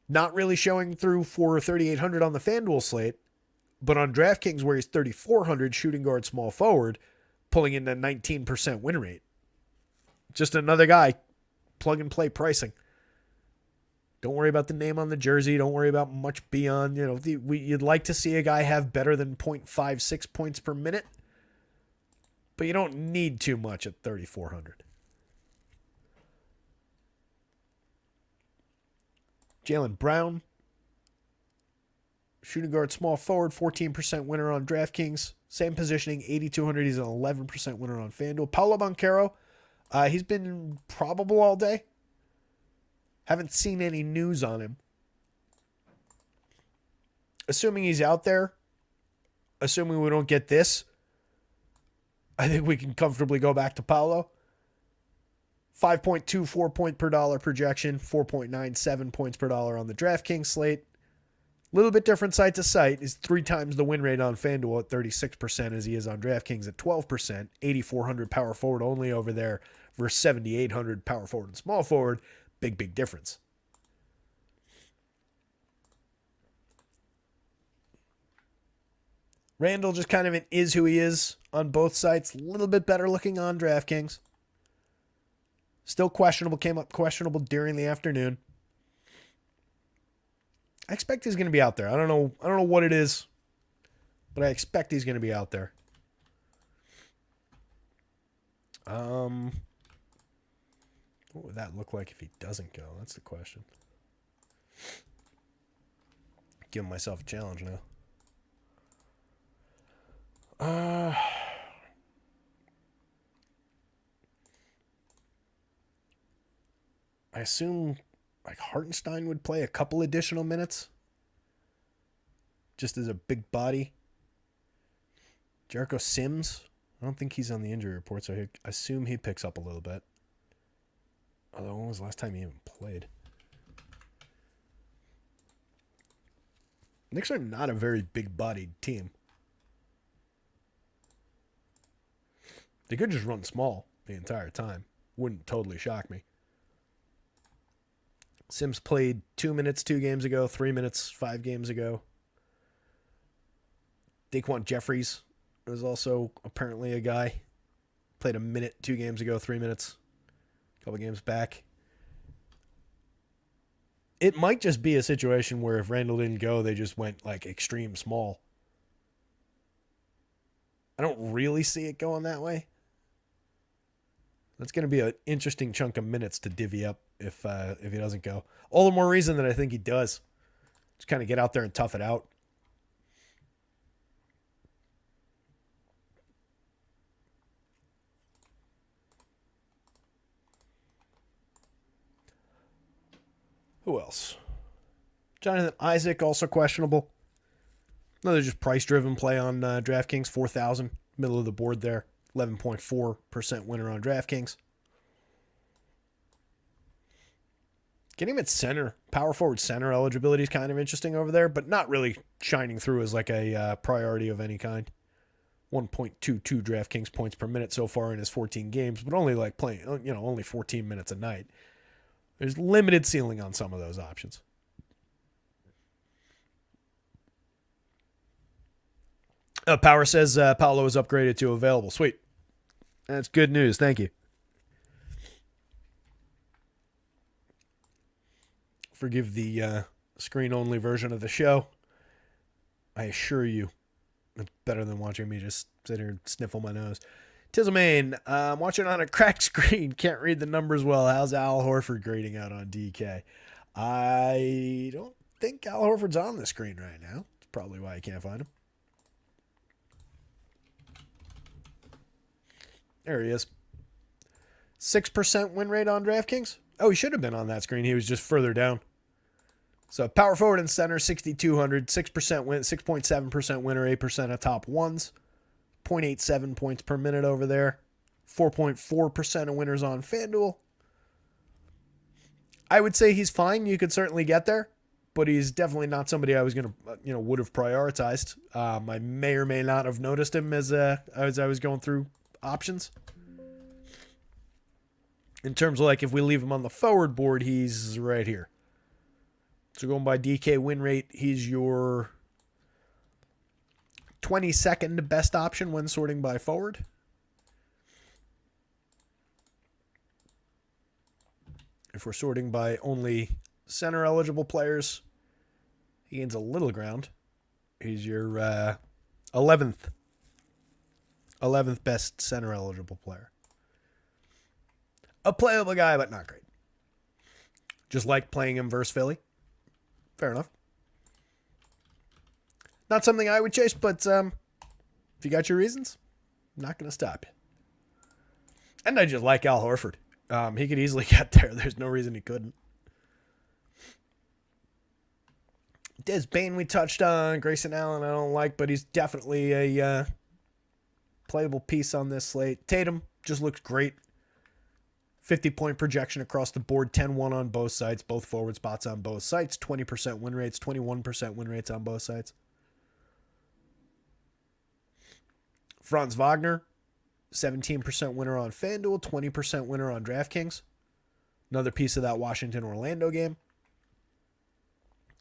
Not really showing through for 3,800 on the FanDuel slate, but on DraftKings where he's 3,400 shooting guard small forward, pulling in a 19% win rate. Just another guy, plug and play pricing. Don't worry about the name on the jersey. Don't worry about much beyond. You'd like to see a guy have better than 0.56 points per minute, but you don't need too much at 3,400. Jaylen Brown, shooting guard small forward, 14% winner on DraftKings. Same positioning, 8,200. He's an 11% winner on FanDuel. Paolo Banchero, he's been probable all day. Haven't seen any news on him. Assuming he's out there, assuming we don't get this, I think we can comfortably go back to Paolo. 5.24 point per dollar projection, 4.97 points per dollar on the DraftKings slate. A little bit different site to site. Is 3 times the win rate on FanDuel at 36% as he is on DraftKings at 12%. 8,400 power forward only over there versus 7,800 power forward and small forward. Big difference. Randall just kind of is who he is on both sites. A little bit better looking on DraftKings. Still questionable. Came up questionable during the afternoon. I expect he's going to be out there. I don't know what it is, but I expect he's going to be out there. What would that look like if he doesn't go? That's the question. Giving myself a challenge now. I assume like Hartenstein would play a couple additional minutes just as a big body. Jericho Sims, I don't think he's on the injury report, so I assume he picks up a little bit. Although, when was the last time he even played? Knicks are not a very big-bodied team. They could just run small the entire time. Wouldn't totally shock me. Sims played 2 minutes 2 games ago, 3 minutes 5 games ago. Daquan Jeffries was also apparently a guy. Played a minute 2 games ago, 3 minutes. A couple games back. It might just be a situation where if Randall didn't go, they just went like extreme small. I don't really see it going that way. That's going to be an interesting chunk of minutes to divvy up if he doesn't go. All the more reason that I think he does. Just kind of get out there and tough it out. Who else? Jonathan Isaac, also questionable. Another just price-driven play on DraftKings, 4,000, middle of the board there. 11.4% winner on DraftKings. Getting him at center, power forward center eligibility is kind of interesting over there, but not really shining through as like a priority of any kind. 1.22 DraftKings points per minute so far in his 14 games, but only like playing, only 14 minutes a night. There's limited ceiling on some of those options. Power says Paolo is upgraded to available. Sweet. That's good news. Thank you. Forgive the screen-only version of the show. I assure you, it's better than watching me just sit here and sniffle my nose. Tizzlemain, I'm watching on a cracked screen. Can't read the numbers well. How's Al Horford grading out on DK? I don't think Al Horford's on the screen right now. That's probably why I can't find him. There he is. 6% win rate on DraftKings. Oh, he should have been on that screen. He was just further down. So power forward and center, 6,200, 6% win, 6.7% winner, 8% of top ones, 0.87 points per minute over there, 4.4% of winners on FanDuel. I would say he's fine. You could certainly get there, but he's definitely not somebody I was going to, would have prioritized. I may or may not have noticed him as I was going through options. In terms of like if we leave him on the forward board, he's right here. So going by DK win rate, he's your 22nd best option when sorting by forward. If we're sorting by only center eligible players, he gains a little ground. He's your 11th best center eligible player. A playable guy, but not great. Just like playing him versus Philly. Fair enough. Not something I would chase, but if you got your reasons, I'm not going to stop you. And I just like Al Horford. He could easily get there. There's no reason he couldn't. Des Bane we touched on. Grayson Allen I don't like, but he's definitely a playable piece on this slate. Tatum just looks great. 50-point projection across the board, 10-1 on both sides, both forward spots on both sites, 20% win rates, 21% win rates on both sides. Franz Wagner, 17% winner on FanDuel, 20% winner on DraftKings. Another piece of that Washington-Orlando game.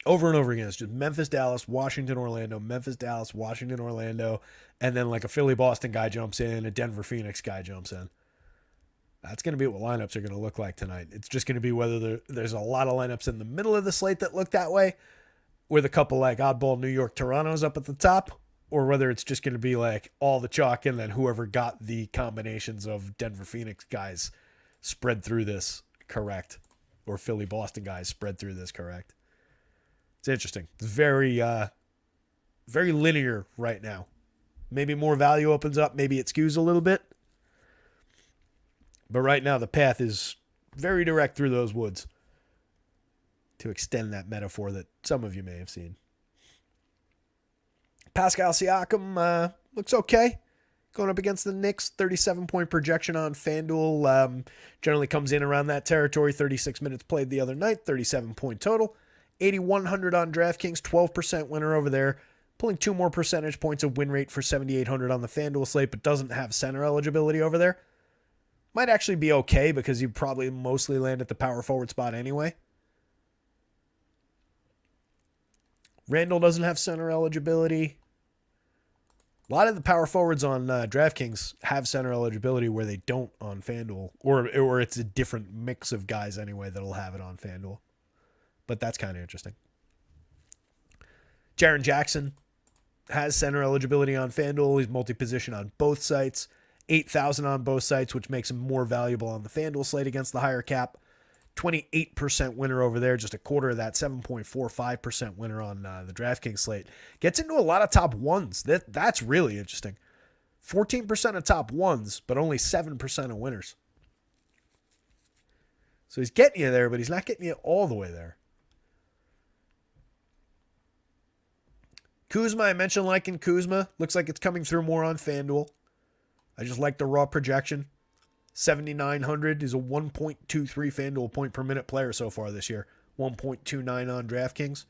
Over and over again, it's just Memphis, Dallas, Washington, Orlando, Memphis, Dallas, Washington, Orlando, and then like a Philly-Boston guy jumps in, a Denver-Phoenix guy jumps in. That's going to be what lineups are going to look like tonight. It's just going to be whether there's a lot of lineups in the middle of the slate that look that way, with a couple like oddball New York Torontos up at the top, or whether it's just going to be like all the chalk and then whoever got the combinations of Denver Phoenix guys spread through this correct, or Philly Boston guys spread through this correct. It's interesting. It's very linear right now. Maybe more value opens up. Maybe it skews a little bit. But right now, the path is very direct through those woods, to extend that metaphor that some of you may have seen. Pascal Siakam looks okay. Going up against the Knicks, 37-point projection on FanDuel. Generally comes in around that territory. 36 minutes played the other night, 37-point total. 8,100 on DraftKings, 12% winner over there. Pulling 2 more percentage points of win rate for 7,800 on the FanDuel slate, but doesn't have center eligibility over there. Might actually be okay because you probably mostly land at the power forward spot anyway. Randall doesn't have center eligibility. A lot of the power forwards on DraftKings have center eligibility where they don't on FanDuel. Or it's a different mix of guys anyway that'll have it on FanDuel. But that's kind of interesting. Jaren Jackson has center eligibility on FanDuel. He's multi-position on both sites. 8,000 on both sites, which makes him more valuable on the FanDuel slate against the higher cap. 28% winner over there, just a quarter of that, 7.45% winner on the DraftKings slate. Gets into a lot of top ones. That's really interesting. 14% of top ones, but only 7% of winners. So he's getting you there, but he's not getting you all the way there. Kuzma, I mentioned liking Kuzma. Looks like it's coming through more on FanDuel. I just like the raw projection. 7,900 is a 1.23 FanDuel point per minute player so far this year. 1.29 on DraftKings.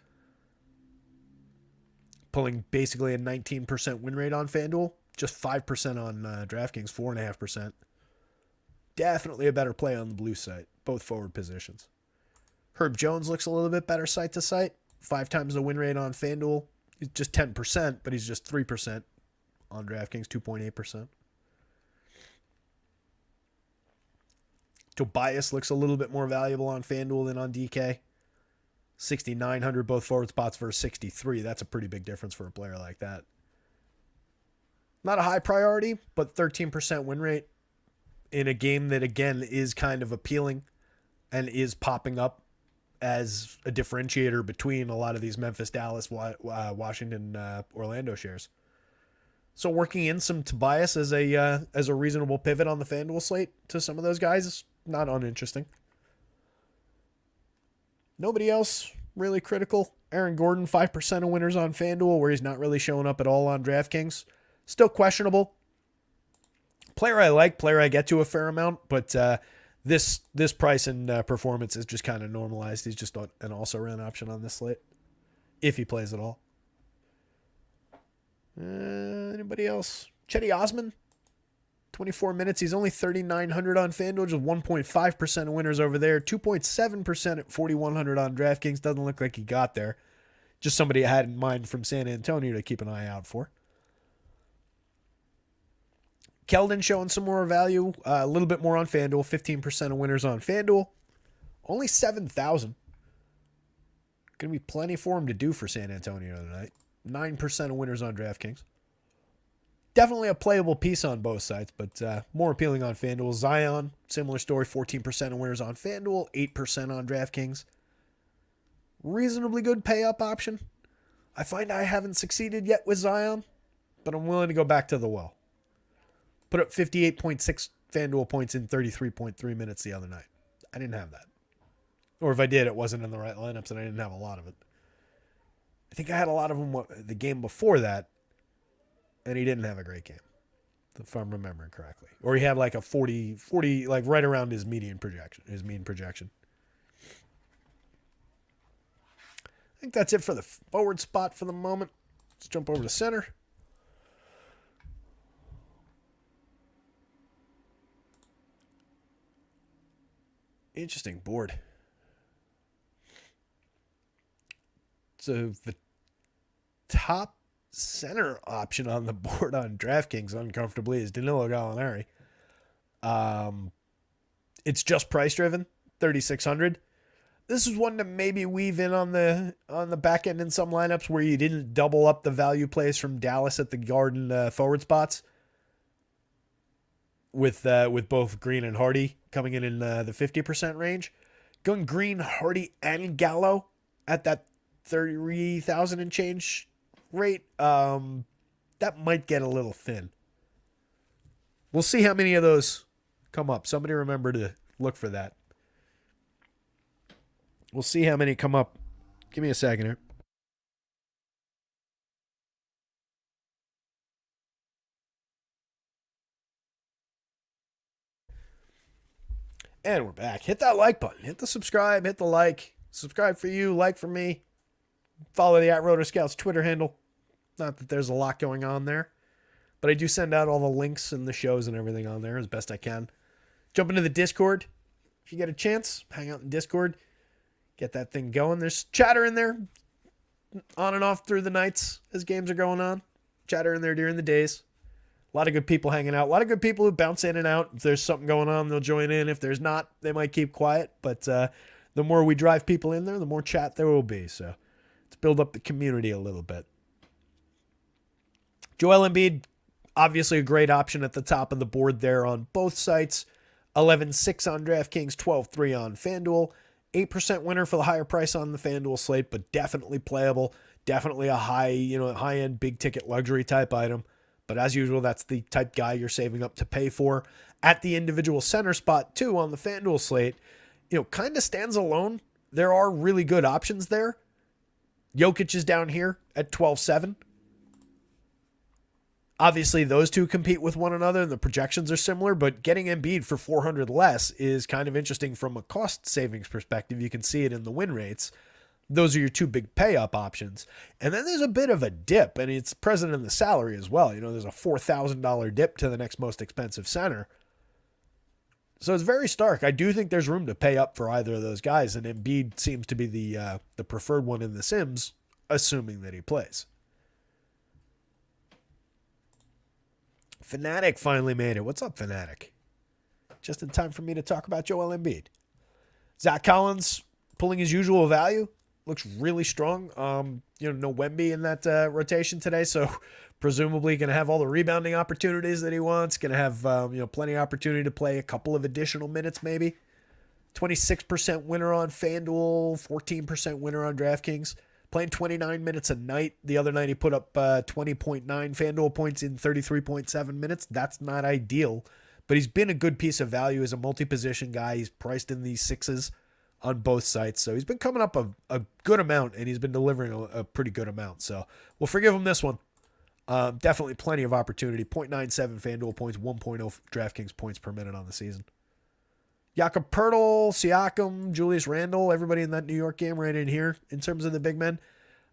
Pulling basically a 19% win rate on FanDuel. Just 5% on DraftKings, 4.5%. Definitely a better play on the blue side, both forward positions. Herb Jones looks a little bit better site to site. 5 times the win rate on FanDuel. He's just 10%, but he's just 3% on DraftKings, 2.8%. Tobias looks a little bit more valuable on FanDuel than on DK. 6,900 both forward spots versus 63. That's a pretty big difference for a player like that. Not a high priority, but 13% win rate in a game that, again, is kind of appealing and is popping up as a differentiator between a lot of these Memphis, Dallas, Washington, Orlando shares. So working in some Tobias as a reasonable pivot on the FanDuel slate to some of those guys is not uninteresting. Nobody else really critical. Aaron Gordon, 5% of winners on FanDuel, where he's not really showing up at all on DraftKings. Still questionable. Player I like, player I get to a fair amount, but this price and performance is just kind of normalized. He's just an also-ran option on this slate, if he plays at all. Anybody else? Chetty Osman, 24 minutes. He's only 3,900 on FanDuel, just 1.5% of winners over there. 2.7% at 4,100 on DraftKings. Doesn't look like he got there. Just somebody I had in mind from San Antonio to keep an eye out for. Keldon showing some more value. A little bit more on FanDuel. 15% of winners on FanDuel. Only 7,000. Going to be plenty for him to do for San Antonio tonight. 9% of winners on DraftKings. Definitely a playable piece on both sides, but more appealing on FanDuel. Zion, similar story, 14% of winners on FanDuel, 8% on DraftKings. Reasonably good pay-up option. I find I haven't succeeded yet with Zion, but I'm willing to go back to the well. Put up 58.6 FanDuel points in 33.3 minutes the other night. I didn't have that. Or if I did, it wasn't in the right lineups, and I didn't have a lot of it. I think I had a lot of them the game before that, and he didn't have a great game, if I'm remembering correctly. Or he had like a 40, like right around his mean projection. I think that's it for the forward spot for the moment. Let's jump over to center. Interesting board. So the top center option on the board on DraftKings uncomfortably is Danilo Gallinari. It's just price driven, 3,600. This is one to maybe weave in on the back end in some lineups where you didn't double up the value plays from Dallas at the Garden forward spots. With both Green and Hardy coming in the 50% range. Going Green, Hardy, and Gallo at that 30,000 and change rate, that might get a little thin. We'll see how many of those come up. Somebody remember to look for that. We'll see how many come up. Give me a second here. And we're back. Hit that like button. Hit the subscribe. Hit the like. Subscribe for you. Like for me. Follow the @rotoscouts Twitter handle. Not that there's a lot going on there, but I do send out all the links and the shows and everything on there as best I can. Jump into the Discord. If you get a chance, hang out in Discord. Get that thing going. There's chatter in there on and off through the nights as games are going on. Chatter in there during the days. A lot of good people hanging out. A lot of good people who bounce in and out. If there's something going on, they'll join in. If there's not, they might keep quiet. But the more we drive people in there, the more chat there will be. So let's build up the community a little bit. Joel Embiid, obviously a great option at the top of the board there on both sites. 11.6 on DraftKings, 12.3 on FanDuel. 8% winner for the higher price on the FanDuel slate, but definitely playable. Definitely a high-end, big-ticket luxury type item. But as usual, that's the type guy you're saving up to pay for. At the individual center spot, too, on the FanDuel slate, kind of stands alone. There are really good options there. Jokic is down here at 12.7. Obviously, those two compete with one another, and the projections are similar, but getting Embiid for 400 less is kind of interesting from a cost savings perspective. You can see it in the win rates. Those are your two big pay-up options. And then there's a bit of a dip, and it's present in the salary as well. There's a $4,000 dip to the next most expensive center. So it's very stark. I do think there's room to pay up for either of those guys, and Embiid seems to be the preferred one in the Sims, assuming that he plays. Fnatic finally made it. What's up, Fnatic? Just in time for me to talk about Joel Embiid. Zach Collins pulling his usual value. Looks really strong. No Wemby in that rotation today, so presumably going to have all the rebounding opportunities that he wants. Going to have plenty of opportunity to play a couple of additional minutes, maybe. 26% winner on FanDuel, 14% winner on DraftKings. Playing 29 minutes a night. The other night he put up 20.9 FanDuel points in 33.7 minutes. That's not ideal, but he's been a good piece of value as a multi-position guy. He's priced in these sixes on both sites, so he's been coming up a good amount, and he's been delivering a pretty good amount. So we'll forgive him this one. Definitely plenty of opportunity. 0.97 FanDuel points, 1.0 DraftKings points per minute on the season. Jakob Poeltl, Siakam, Julius Randle, everybody in that New York game right in here in terms of the big men.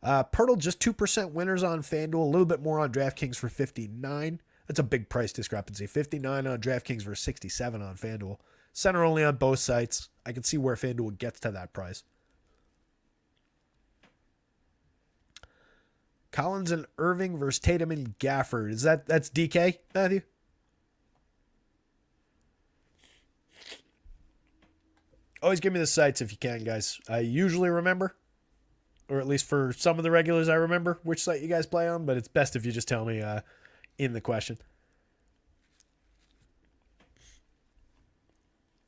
Poeltl just 2% winners on FanDuel, a little bit more on DraftKings for 59. That's a big price discrepancy. 59 on DraftKings versus 67 on FanDuel. Center only on both sites. I can see where FanDuel gets to that price. Collins and Irving versus Tatum and Gafford. That's DK, Matthew? Always give me the sites if you can, guys. I usually remember, or at least for some of the regulars I remember which site you guys play on, but it's best if you just tell me in the question.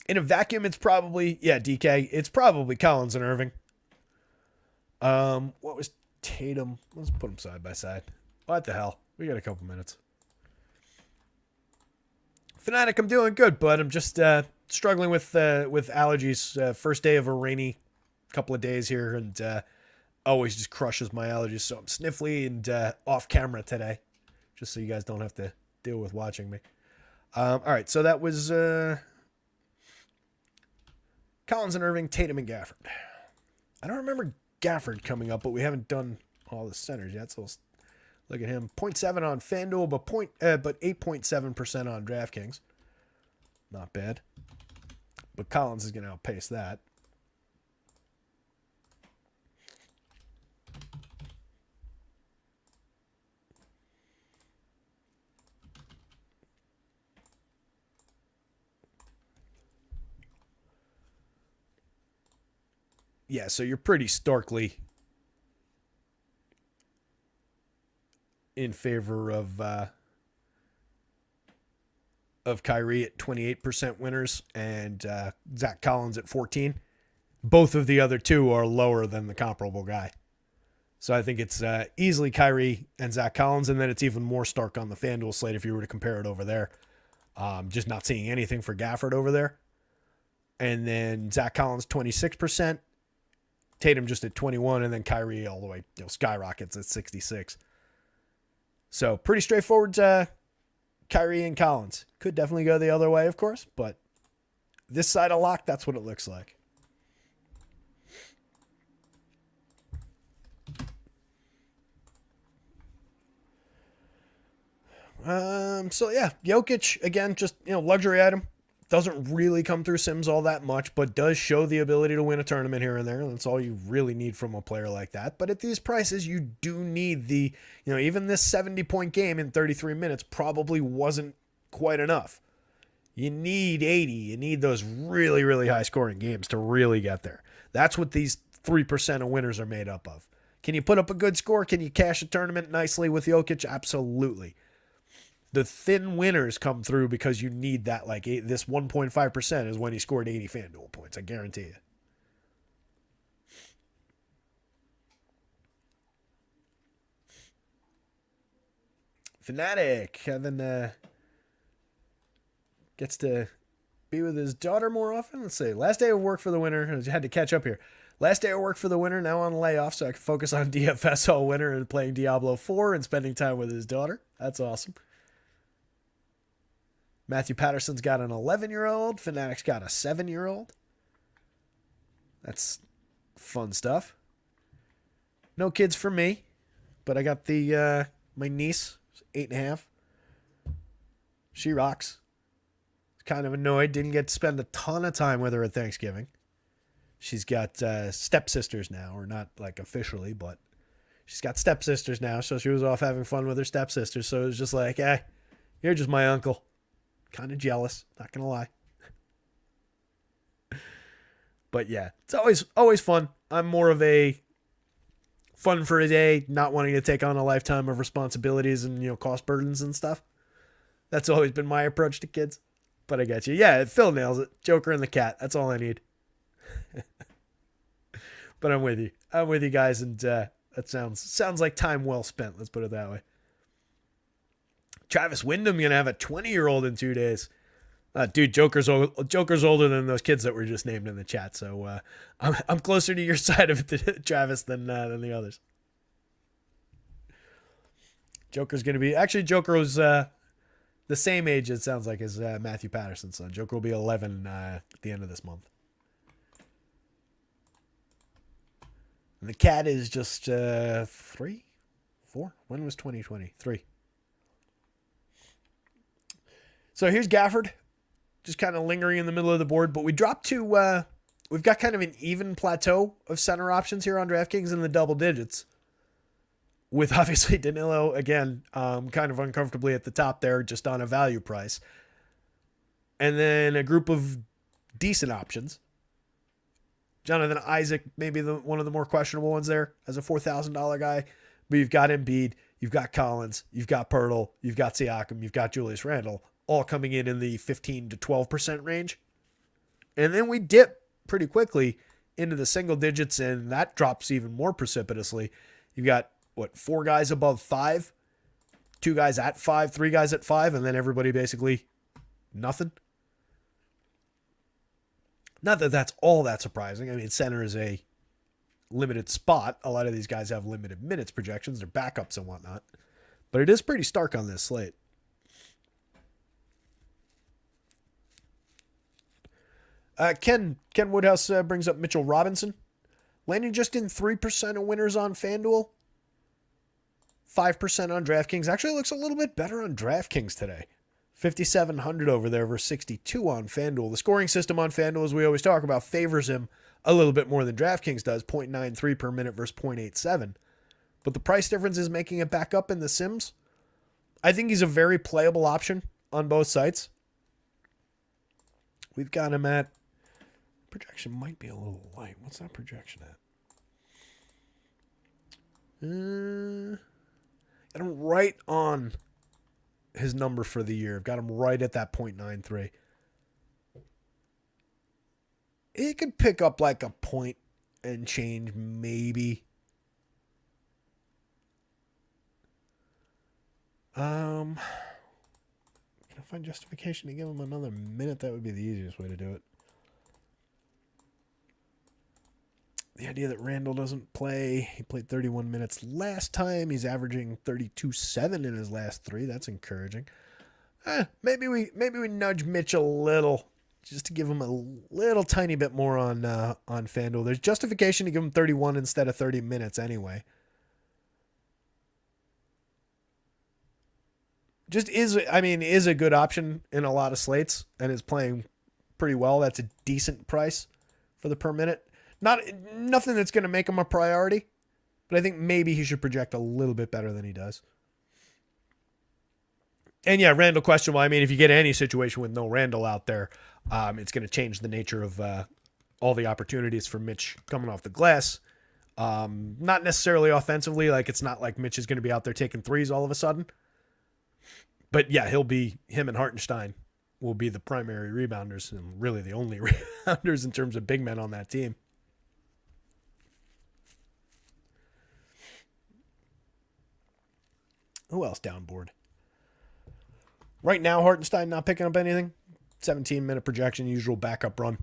In a vacuum, it's probably, DK. It's probably Collins and Irving. What was Tatum? Let's put them side by side. What the hell? We got a couple minutes. Fanatic, I'm doing good, but I'm just struggling with allergies. First day of a rainy couple of days here, and always just crushes my allergies. So I'm sniffly and off camera today, just so you guys don't have to deal with watching me. All right, so that was Collins and Irving, Tatum and Gafford. I don't remember Gafford coming up, but we haven't done all the centers yet, so let's look at him. 0.7 on FanDuel, but 8.7% on DraftKings. Not bad. But Collins is going to outpace that. Yeah, so you're pretty starkly in favor of Kyrie at 28% winners and Zach Collins at 14. Both of the other two are lower than the comparable guy. So I think it's easily Kyrie and Zach Collins, and then it's even more stark on the FanDuel slate if you were to compare it over there. Just not seeing anything for Gafford over there. And then Zach Collins 26%. Tatum just at 21, and then Kyrie all the way skyrockets at 66. So pretty straightforward. Kyrie and Collins could definitely go the other way, of course, but this side of lock, that's what it looks like. So yeah, Jokic again, just luxury item. Doesn't really come through Sims all that much, but does show the ability to win a tournament here and there. That's all you really need from a player like that. But at these prices, you do need the, even this 70-point game in 33 minutes probably wasn't quite enough. You need 80. You need those really, really high-scoring games to really get there. That's what these 3% of winners are made up of. Can you put up a good score? Can you cash a tournament nicely with Jokic? Absolutely. The thin winners come through because you need that, this 1.5% is when he scored 80 FanDuel points. I guarantee you. Fanatic, Kevin gets to be with his daughter more often. Let's see. Last day of work for the winter. I had to catch up here. Last day of work for the winter, now on layoff, so I can focus on DFS all winter and playing Diablo 4 and spending time with his daughter. That's awesome. Matthew Patterson's got an 11-year-old. Fanatic's got a 7-year-old. That's fun stuff. No kids for me, but I got my niece, 8.5. She rocks. Kind of annoyed. Didn't get to spend a ton of time with her at Thanksgiving. She's got stepsisters now, or not officially, but she's got stepsisters now, so she was off having fun with her stepsisters. So it was just hey, you're just my uncle. Kind of jealous, not gonna lie. But yeah, it's always fun. I'm more of a fun for a day, not wanting to take on a lifetime of responsibilities and cost burdens and stuff. That's always been my approach to kids. But I got you. Yeah, Phil nails it. Joker and the cat. That's all I need. But I'm with you. I'm with you guys, and That sounds like time well spent. Let's put it that way. Travis Wyndham gonna have a 20-year-old in 2 days. Dude, Joker's older than those kids that were just named in the chat. So I'm closer to your side of it, Travis, than the others. Joker's gonna be Joker was the same age. It sounds like as Matthew Patterson's son. Joker will be 11 at the end of this month. And the cat is just 3, 4. When was 2020? 3. So here's Gafford, just kind of lingering in the middle of the board. But we dropped to, we've got kind of an even plateau of center options here on DraftKings in the double digits. With obviously Danilo, again, kind of uncomfortably at the top there, just on a value price. And then a group of decent options. Jonathan Isaac, maybe one of the more questionable ones there as a $4,000 guy. But you've got Embiid, you've got Collins, you've got Pirtle, you've got Siakam, you've got Julius Randle, all coming in the 15 to 12% range. And then we dip pretty quickly into the single digits, and that drops even more precipitously. You've got, 4 guys above 5, 2 guys at 5, 3 guys at 5, and then everybody basically nothing. Not that that's all that surprising. I mean, center is a limited spot. A lot of these guys have limited minutes projections, their backups and whatnot. But it is pretty stark on this slate. Ken Woodhouse brings up Mitchell Robinson. Landing just in 3% of winners on FanDuel. 5% on DraftKings. Actually looks a little bit better on DraftKings today. 5,700 over there versus 62 on FanDuel. The scoring system on FanDuel, as we always talk about, favors him a little bit more than DraftKings does. 0.93 per minute versus 0.87. But the price difference is making it back up in the Sims. I think he's a very playable option on both sites. We've got him at... Projection might be a little light. What's that projection at? Got him right on his number for the year. I've got him right at that 0.93. It could pick up like a point and change, maybe. Can I find justification to give him another minute? That would be the easiest way to do it. The idea that Randall doesn't play. He played 31 minutes last time. He's averaging 32.7 in his last 3. That's encouraging. Maybe we nudge Mitch a little just to give him a little tiny bit more on FanDuel. There's justification to give him 31 instead of 30 minutes anyway. Just is a good option in a lot of slates and is playing pretty well. That's a decent price for the per minute. Nothing that's going to make him a priority, but I think maybe he should project a little bit better than he does. And yeah, Randall questionable. I mean, if you get any situation with no Randall out there, it's going to change the nature of all the opportunities for Mitch coming off the glass. Not necessarily offensively, like it's not like Mitch is going to be out there taking threes all of a sudden. But yeah, him and Hartenstein will be the primary rebounders and really the only rebounders in terms of big men on that team. Who else downboard? Right now, Hartenstein not picking up anything. 17-minute projection, usual backup run.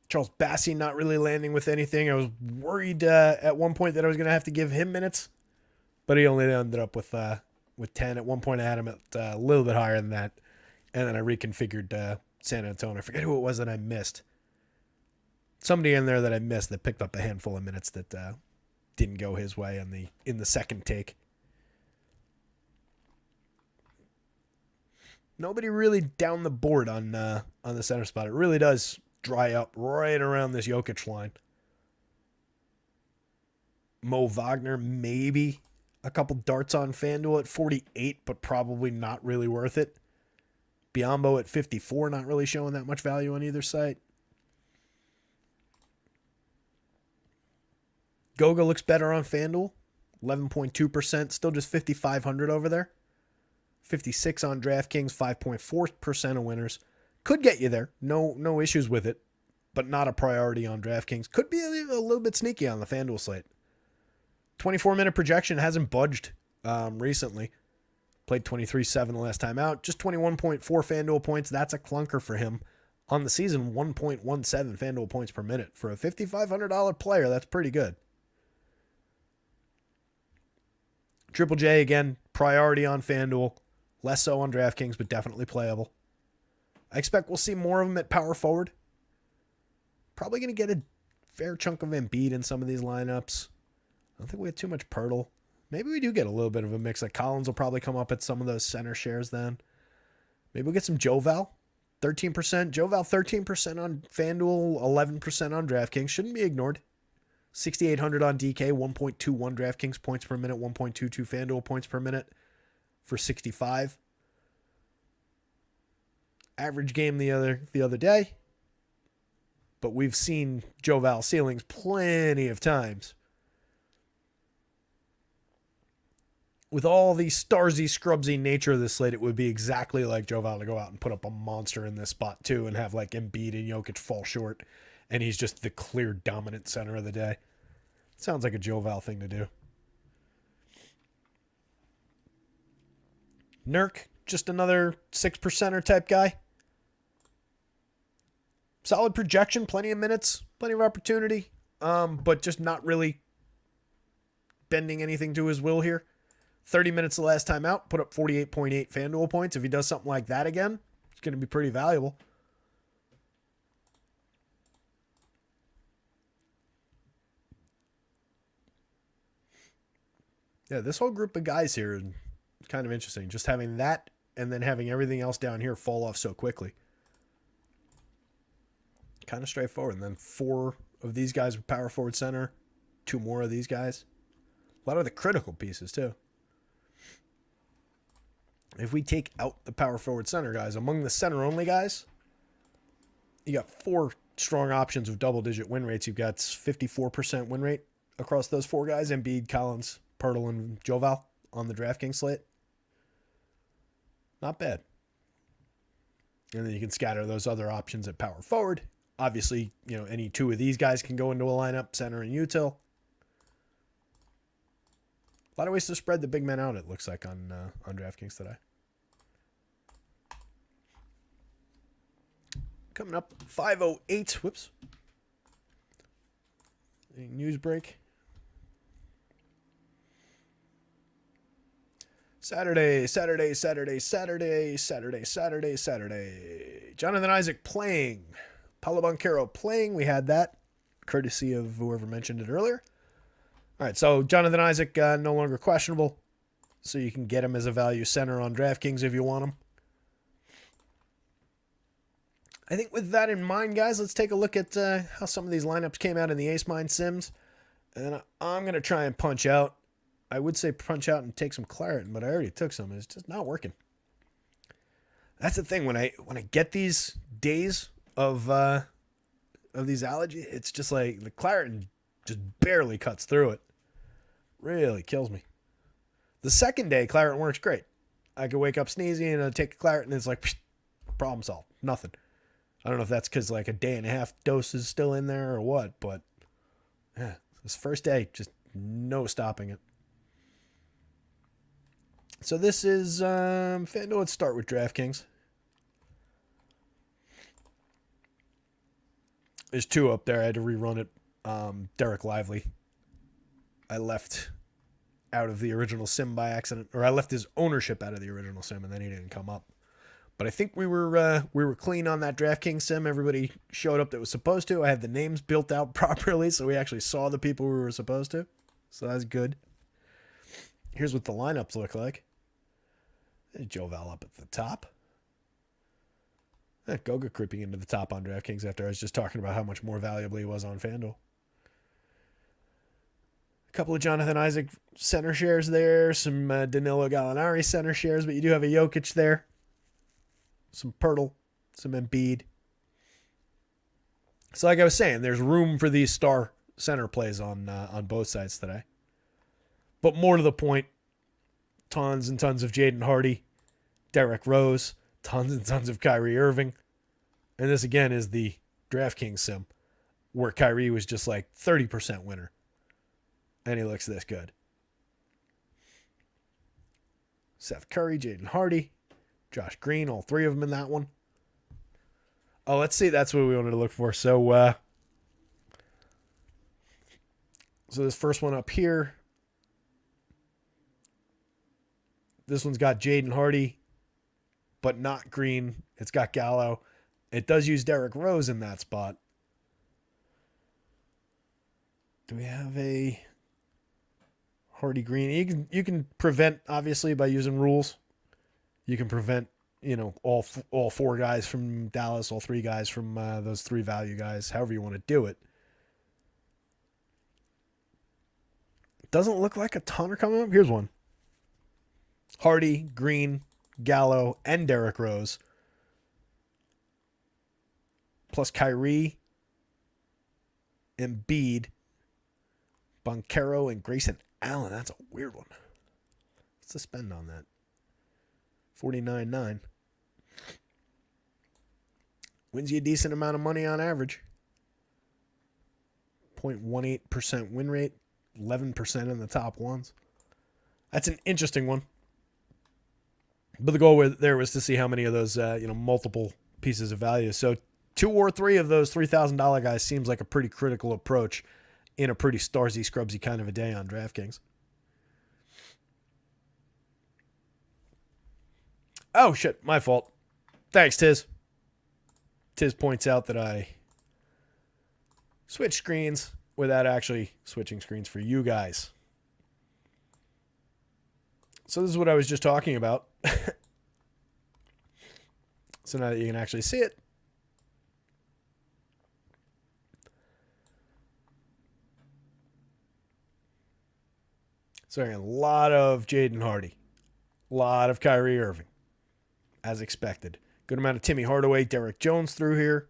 Charles Bassey not really landing with anything. I was worried at one point that I was going to have to give him minutes, but he only ended up with 10. At one point, I had him at a little bit higher than that, and then I reconfigured San Antonio. I forget who it was that I missed. Somebody in there that I missed that picked up a handful of minutes that didn't go his way in the second take. Nobody really down the board on the center spot. It really does dry up right around this Jokic line. Mo Wagner, maybe a couple darts on FanDuel at 48, but probably not really worth it. Biyombo at 54, not really showing that much value on either side. Goga looks better on FanDuel, 11.2%, still just 5,500 over there. 56 on DraftKings, 5.4% of winners. Could get you there. No issues with it. but not a priority on DraftKings. Could be a little bit sneaky on the FanDuel slate. 24-minute projection hasn't budged recently. Played 23-7 the last time out. Just 21.4 FanDuel points. That's a clunker for him. On the season, 1.17 FanDuel points per minute. For a $5,500 player, that's pretty good. Triple J, again, priority on FanDuel. Less so on DraftKings, but definitely playable. I expect we'll see more of them at power forward. Probably going to get a fair chunk of Embiid in some of these lineups. I don't think we have too much Pirtle. Maybe we do get a little bit of a mix. Like Collins will probably come up at some of those center shares then. Maybe we'll get some Joval. 13%. Joval 13% on FanDuel, 11% on DraftKings. Shouldn't be ignored. 6,800 on DK, 1.21 DraftKings points per minute, 1.22 FanDuel points per minute for 65. Average game the other day. But we've seen Joval ceilings plenty of times. With all the starsy, scrubsy nature of this slate, it would be exactly like Joval to go out and put up a monster in this spot too and have like Embiid and Jokic fall short, and he's just the clear dominant center of the day. Sounds like a Joval thing to do. Nurk, just another 6%er type guy. Solid projection, plenty of minutes, plenty of opportunity, but just not really bending anything to his will here. 30 minutes the last time out, put up 48.8 FanDuel points. If he does something like that again, it's going to be pretty valuable. Yeah, this whole group of guys here is kind of interesting. Just having that and then having everything else down here fall off so quickly. Kind of straightforward. And then 4 of these guys with power forward center. 2 more of these guys. A lot of the critical pieces too. If we take out the power forward center guys, among the center only guys, you got 4 strong options with double-digit win rates. You've got 54% win rate across those 4 guys: Embiid, Collins, Pirtle, and Joval on the DraftKings slate. Not bad. And then you can scatter those other options at power forward. Obviously, you know, any 2 of these guys can go into a lineup, center and util. A lot of ways to spread the big men out, it looks like, on DraftKings today. Coming up, 5:08. Whoops. News break. Saturday. Jonathan Isaac playing. Paulo Banchero playing. We had that, courtesy of whoever mentioned it earlier. All right, so Jonathan Isaac no longer questionable, so you can get him as a value center on DraftKings if you want him. I think with that in mind, guys, let's take a look at how some of these lineups came out in the Ace Mine Sims. And I'm going to try and punch out. I would say punch out and take some Claret, but I already took some. It's just not working. That's the thing. When I get these days of these allergy, it's just like the Claret just barely cuts through it. Really kills me. The second day, Claret works great. I could wake up sneezing and I'd take a Claret and it's like, psh, problem solved. Nothing. I don't know if that's because like a day and a half dose is still in there or what, but yeah, this first day, just no stopping it. So this is FanDuel. Let's start with DraftKings. There's 2 up there. I had to rerun it. Derek Lively. I left out of the original sim by accident, or I left his ownership out of the original sim, and then he didn't come up. But I think we were clean on that DraftKings sim. Everybody showed up that was supposed to. I had the names built out properly, so we actually saw the people we were supposed to. So that's good. Here's what the lineups look like. There's Joval up at the top. Goga creeping into the top on DraftKings after I was just talking about how much more valuable he was on FanDuel. A couple of Jonathan Isaac center shares there. Some Danilo Gallinari center shares, but you do have a Jokic there. Some Pirtle, some Embiid. So like I was saying, there's room for these star center plays on both sides today. But more to the point, tons and tons of Jaden Hardy, Derrick Rose, tons and tons of Kyrie Irving. And this again is the DraftKings sim where Kyrie was just like 30% winner. And he looks this good. Seth Curry, Jaden Hardy, Josh Green, all three of them in that one. Oh, let's see. That's what we wanted to look for. So this first one up here, this one's got Jaden Hardy, but not Green. It's got Gallo. It does use Derrick Rose in that spot. Do we have a Hardy Green? You can prevent, obviously, by using rules. You can prevent, all four guys from Dallas, all three guys from those three value guys, however you want to do it. Doesn't look like a ton are coming up. Here's one. Hardy, Green, Gallo, and Derrick Rose. Plus Kyrie, Embiid, Banchero, and Grayson Allen. That's a weird one. What's the spend on that? 49.9. Wins you a decent amount of money on average. 0.18% win rate. 11% in the top ones. That's an interesting one. But the goal there was to see how many of those, multiple pieces of value. So 2 or 3 of those $3,000 guys seems like a pretty critical approach in a pretty starsy, scrubsy kind of a day on DraftKings. Oh, shit. My fault. Thanks, Tiz. Tiz points out that I switched screens without actually switching screens for you guys. So this is what I was just talking about. So now that you can actually see it. So a lot of Jaden Hardy. A lot of Kyrie Irving. As expected. Good amount of Timmy Hardaway, Derrick Jones through here.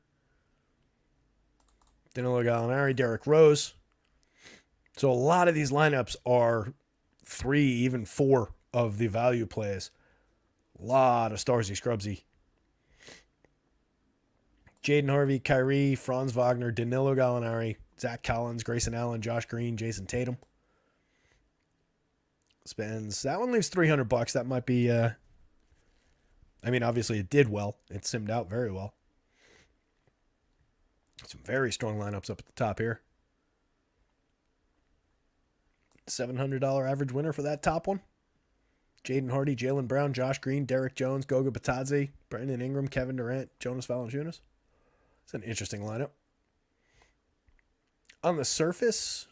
Danilo Gallinari, Derrick Rose. So a lot of these lineups are 3, even 4 of the value plays. A lot of Starsy Scrubsy. Jaden Harvey, Kyrie, Franz Wagner, Danilo Gallinari, Zach Collins, Grayson Allen, Josh Green, Jason Tatum. Spends. That one leaves $300. That might be. Obviously it did well. It simmed out very well. Some very strong lineups up at the top here. $700 average winner for that top one. Jaden Hardy, Jaylen Brown, Josh Green, Derrick Jones, Goga Batadze, Brandon Ingram, Kevin Durant, Jonas Valanciunas. It's an interesting lineup. On the surface,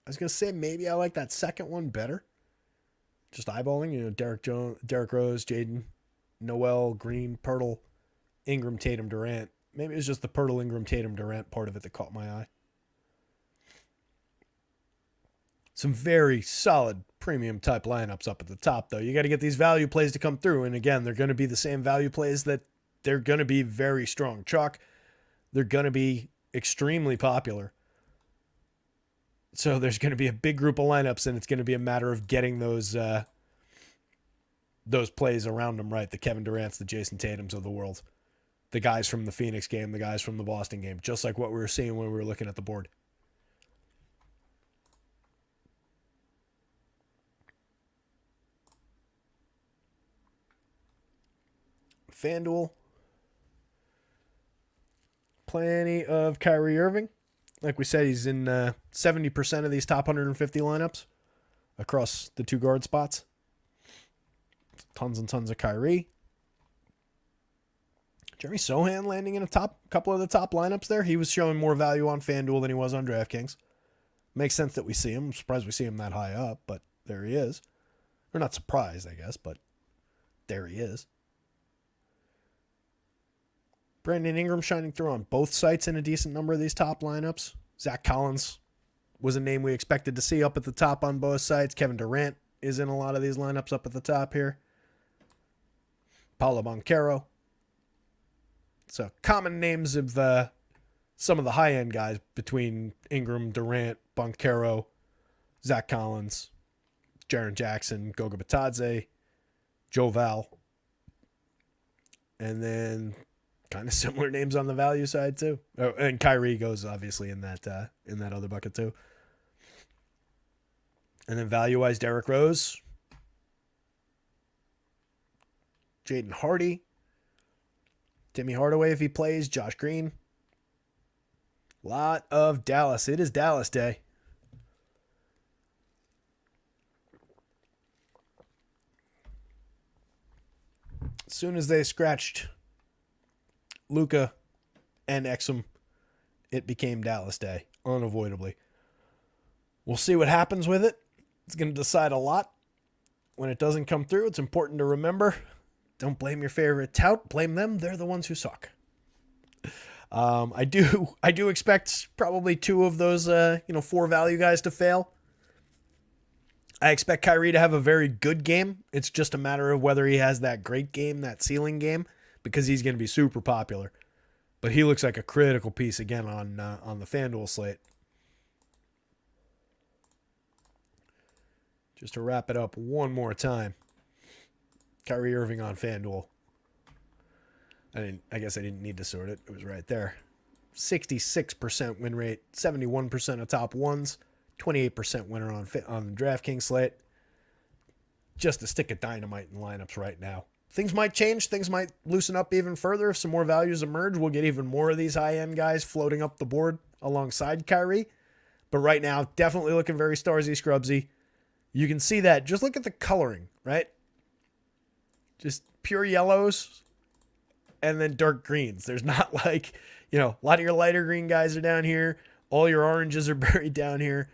I was going to say maybe I like that second one better. Just eyeballing, Derrick Rose, Jaden, Noel, Green, Pirtle, Ingram, Tatum, Durant. Maybe it was just the Pirtle, Ingram, Tatum, Durant part of it that caught my eye. Some very solid premium type lineups up at the top, though. You got to get these value plays to come through. And again, they're going to be the same value plays that they're going to be very strong chalk. They're going to be extremely popular. So there's going to be a big group of lineups, and it's going to be a matter of getting those plays around them right. The Kevin Durant's, the Jason Tatums of the world. The guys from the Phoenix game, the guys from the Boston game, just like what we were seeing when we were looking at the board. FanDuel. Plenty of Kyrie Irving. Like we said, he's in 70% of these top 150 lineups across the 2 guard spots. Tons and tons of Kyrie. Jeremy Sohan landing in a couple of the top lineups there. He was showing more value on FanDuel than he was on DraftKings. Makes sense that we see him. I'm surprised we see him that high up, but there he is. We're not surprised, I guess, but there he is. Brandon Ingram shining through on both sites in a decent number of these top lineups. Zach Collins was a name we expected to see up at the top on both sites. Kevin Durant is in a lot of these lineups up at the top here. Paolo Banchero. So common names of some of the high-end guys between Ingram, Durant, Banchero, Zach Collins, Jaren Jackson, Goga Batadze, Joe Val. And then kind of similar names on the value side too. Oh, and Kyrie goes obviously in that other bucket too. And then value-wise, Derrick Rose, Jaden Hardy, Timmy Hardaway if he plays, Josh Green. Lot of Dallas. It is Dallas day. As soon as they scratched Luka and Exum, it became Dallas day, unavoidably. We'll see what happens with it. It's going to decide a lot. When it doesn't come through, it's important to remember, don't blame your favorite tout. Blame them. They're the ones who suck. I do expect probably two of those, four value guys to fail. I expect Kyrie to have a very good game. It's just a matter of whether he has that great game, that ceiling game, because he's going to be super popular. But he looks like a critical piece again on the FanDuel slate. Just to wrap it up one more time. Kyrie Irving on FanDuel. I guess I didn't need to sort it. It was right there. 66% win rate, 71% of top ones, 28% winner on the DraftKings slate. Just a stick of dynamite in lineups right now. Things might change. Things might loosen up even further. If some more values emerge, we'll get even more of these high-end guys floating up the board alongside Kyrie. But right now, definitely looking very Starsy Scrubsy. You can see that. Just look at the coloring, right? Just pure yellows and then dark greens. There's not like, a lot of your lighter green guys are down here. All your oranges are buried down here.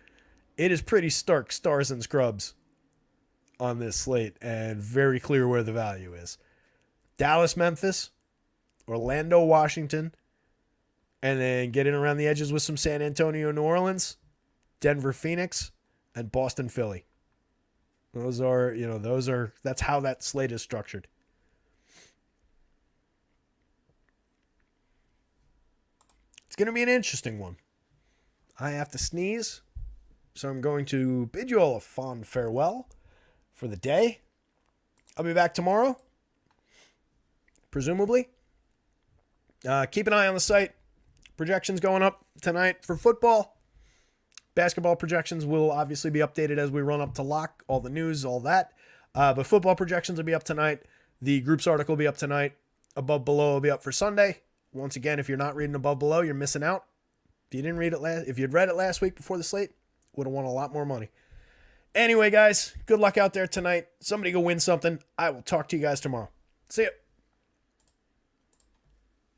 It is pretty stark stars and scrubs on this slate and very clear where the value is. Dallas, Memphis, Orlando, Washington, and then get in around the edges with some San Antonio, New Orleans, Denver, Phoenix, and Boston, Philly. That's how that slate is structured. It's going to be an interesting one. I have to sneeze, so I'm going to bid you all a fond farewell for the day. I'll be back tomorrow, presumably. Keep an eye on the site. Projections going up tonight for football. Basketball projections will obviously be updated as we run up to lock, all the news, all that. But football projections will be up tonight. The groups article will be up tonight. Above Below will be up for Sunday. Once again, if you're not reading Above Below, you're missing out. If you didn't read it if you'd read it last week before the slate, would have won a lot more money. Anyway, guys, good luck out there tonight. Somebody go win something. I will talk to you guys tomorrow. See ya.